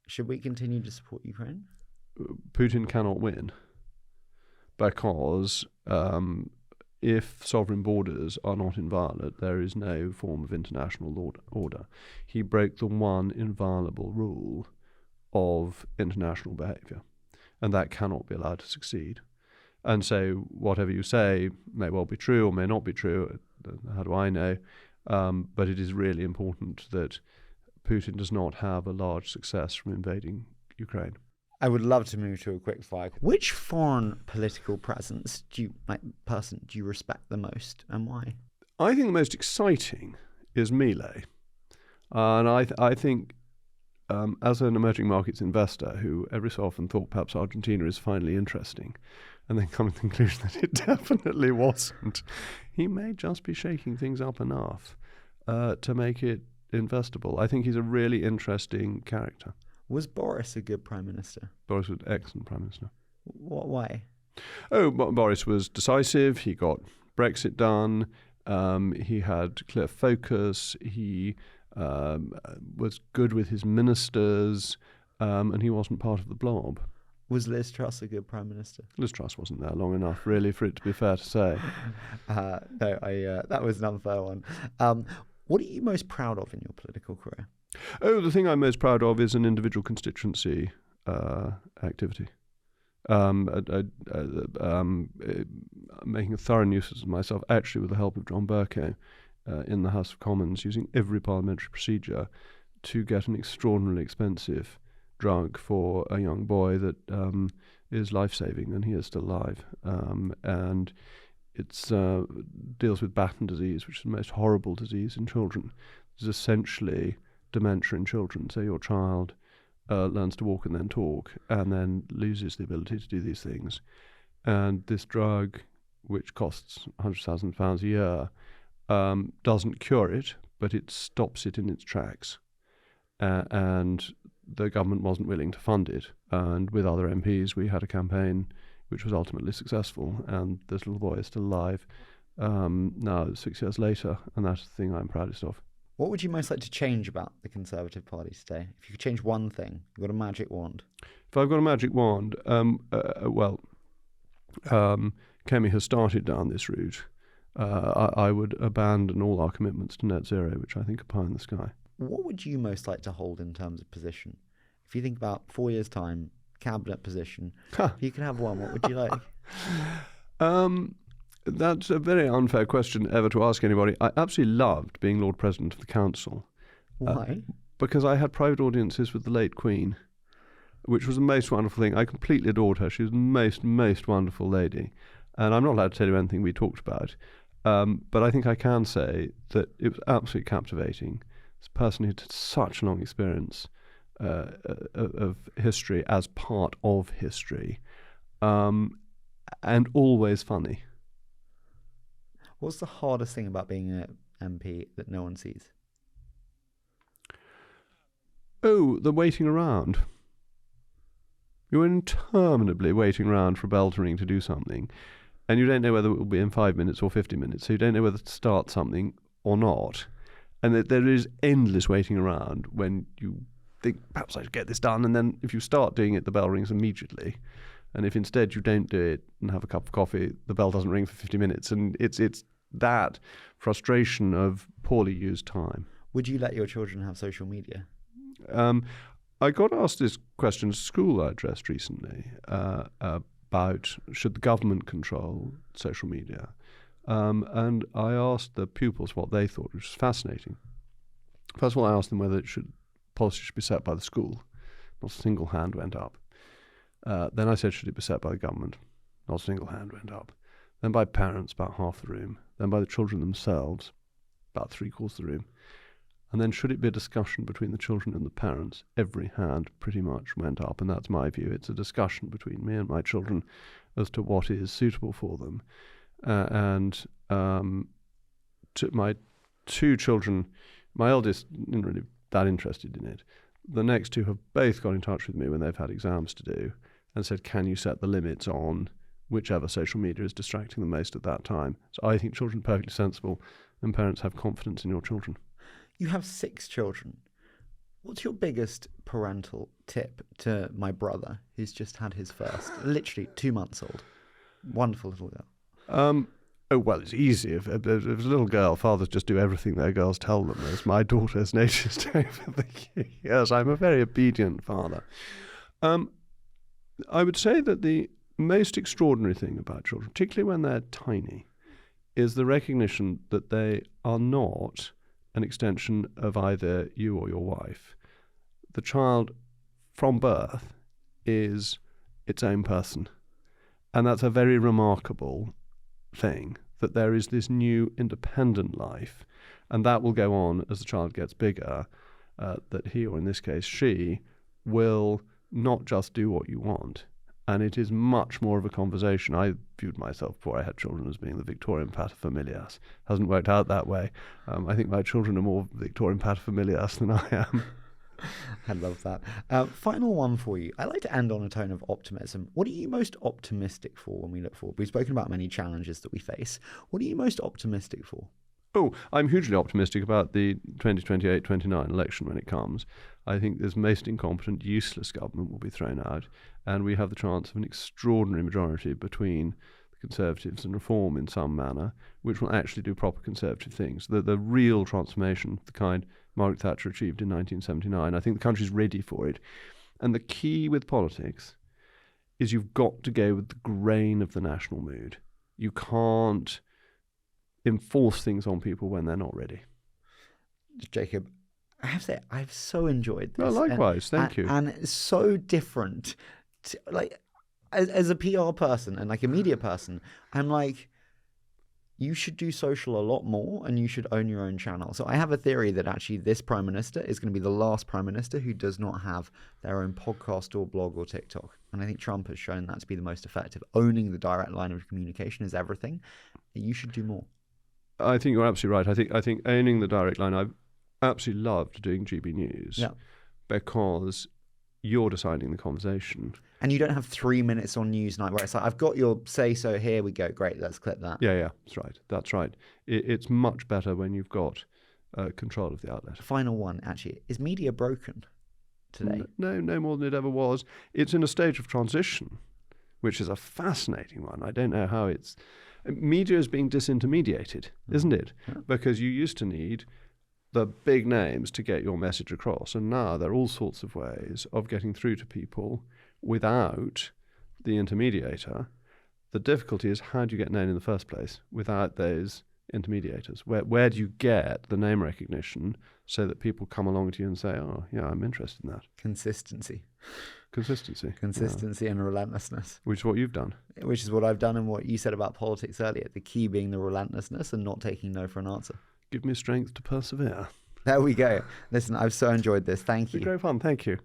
Should we continue to support Ukraine? Putin cannot win because if sovereign borders are not inviolate, there is no form of international order. He broke the one inviolable rule of international behaviour, and that cannot be allowed to succeed. And so whatever you say may well be true or may not be true, how do I know? But it is really important that Putin does not have a large success from invading Ukraine. I would love to move to a quick fire. Which foreign political presence do you respect the most, and why? I think the most exciting is Milei. And I think as an emerging markets investor who every so often thought perhaps Argentina is finally interesting, and then come to the conclusion that it definitely wasn't, he may just be shaking things up enough to make it investable. I think he's a really interesting character. Was Boris a good prime minister? Boris was an excellent prime minister. Why? Oh, Boris was decisive. He got Brexit done. He had clear focus. He was good with his ministers, and he wasn't part of the blob. Was Liz Truss a good prime minister? Liz Truss wasn't there long enough, really, for it to be fair to say. That was an unfair one. What are you most proud of in your political career? Oh, the thing I'm most proud of is an individual constituency activity. Making a thorough nuisance of myself, actually with the help of John Bercow in the House of Commons, using every parliamentary procedure to get an extraordinarily expensive drug for a young boy that is life-saving, and he is still alive. And it deals with Batten disease, which is the most horrible disease in children. It's essentially dementia in children. So your child learns to walk and then talk, and then loses the ability to do these things. And this drug, which costs £100,000 a year, doesn't cure it, but it stops it in its tracks. And the government wasn't willing to fund it. And with other MPs, we had a campaign which was ultimately successful. And this little boy is still alive now, 6 years later, and that's the thing I'm proudest of. What would you most like to change about the Conservative Party today? If you could change one thing, you've got a magic wand. If I've got a magic wand, Kemi has started down this route. I would abandon all our commitments to net zero, which I think are pie in the sky. What would you most like to hold in terms of position? If you think about 4 years' time, cabinet position, if you could have one, what would you like? That's a very unfair question ever to ask anybody. I absolutely loved being Lord President of the Council. Why? Because I had private audiences with the late Queen, which was the most wonderful thing. I completely adored her. She was the most wonderful lady. And I'm not allowed to tell you anything we talked about. But I think I can say that it was absolutely captivating. This person who had such a long experience of history as part of history, and always funny. What's the hardest thing about being an MP that no one sees? Oh, the waiting around. You're interminably waiting around for a bell to ring to do something, and you don't know whether it will be in 5 minutes or 50 minutes, so you don't know whether to start something or not. And that there is endless waiting around when you think, perhaps I should get this done, and then if you start doing it, the bell rings immediately. And if instead you don't do it and have a cup of coffee, the bell doesn't ring for 50 minutes. And it's that frustration of poorly used time. Would you let your children have social media? I got asked this question at school I addressed recently about should the government control social media. And I asked the pupils what they thought, which was fascinating. First of all, I asked them whether policy should be set by the school. Not a single hand went up. Then I said, should it be set by the government? Not a single hand went up. Then by parents, about half the room. Then by the children themselves, about 3/4 of the room. And then should it be a discussion between the children and the parents? Every hand pretty much went up, and that's my view. It's a discussion between me and my children as to what is suitable for them. To my 2 children, my eldest isn't really that interested in it. The next 2 have both got in touch with me when they've had exams to do and said, can you set the limits on whichever social media is distracting them most at that time? So I think children are perfectly sensible, and parents have confidence in your children. You have 6 children. What's your biggest parental tip to my brother, who's just had his first, literally 2 months old? Wonderful little girl. Oh, well, it's easy. If there's a little girl, fathers just do everything their girls tell them, as my daughter's nature is doing for the years. I'm a very obedient father. I would say that the most extraordinary thing about children, particularly when they're tiny, is the recognition that they are not an extension of either you or your wife. The child from birth is its own person. And that's a very remarkable thing, that there is this new independent life, and that will go on as the child gets bigger, that he, or in this case she, will not just do what you want. And it is much more of a conversation. I viewed myself before I had children as being the Victorian paterfamilias. Hasn't worked out that way. I think my children are more Victorian paterfamilias than I am. I love that. Final one for you. I like to end on a tone of optimism. What are you most optimistic for when we look forward? We've spoken about many challenges that we face. What are you most optimistic for? Oh, I'm hugely optimistic about the 2028-29 election when it comes. I think this most incompetent, useless government will be thrown out, and we have the chance of an extraordinary majority between the Conservatives and Reform in some manner, which will actually do proper Conservative things. The real transformation, the kind Margaret Thatcher achieved in 1979, I think the country's ready for it. And the key with politics is you've got to go with the grain of the national mood. You can't enforce things on people when they're not ready. Jacob, I have to say, I've so enjoyed this. Well, likewise, thank you. And it's so different. As a PR person and like a media person, I'm like, you should do social a lot more and you should own your own channel. So I have a theory that actually this Prime Minister is going to be the last Prime Minister who does not have their own podcast or blog or TikTok. And I think Trump has shown that to be the most effective. Owning the direct line of communication is everything. You should do more. I think you're absolutely right. I think owning the direct line, I've absolutely loved doing GB News because you're deciding the conversation. And you don't have 3 minutes on Newsnight where it's like, I've got your say-so, here we go, great, let's clip that. Yeah, that's right. It's much better when you've got control of the outlet. Final one, actually. Is media broken today? No more than it ever was. It's in a stage of transition, which is a fascinating one. I don't know how it's... Media is being disintermediated, isn't it? Yeah. Because you used to need the big names to get your message across, and now there are all sorts of ways of getting through to people without the intermediator. The difficulty is, how do you get known in the first place without those intermediators? Where do you get the name recognition so that people come along to you and say, oh, yeah, I'm interested in that? Consistency yeah. And relentlessness. Which is what you've done. Which is what I've done and what you said about politics earlier. The key being the relentlessness and not taking no for an answer. Give me strength to persevere. There we go. Listen, I've so enjoyed this. Thank you. It's been great fun. Thank you.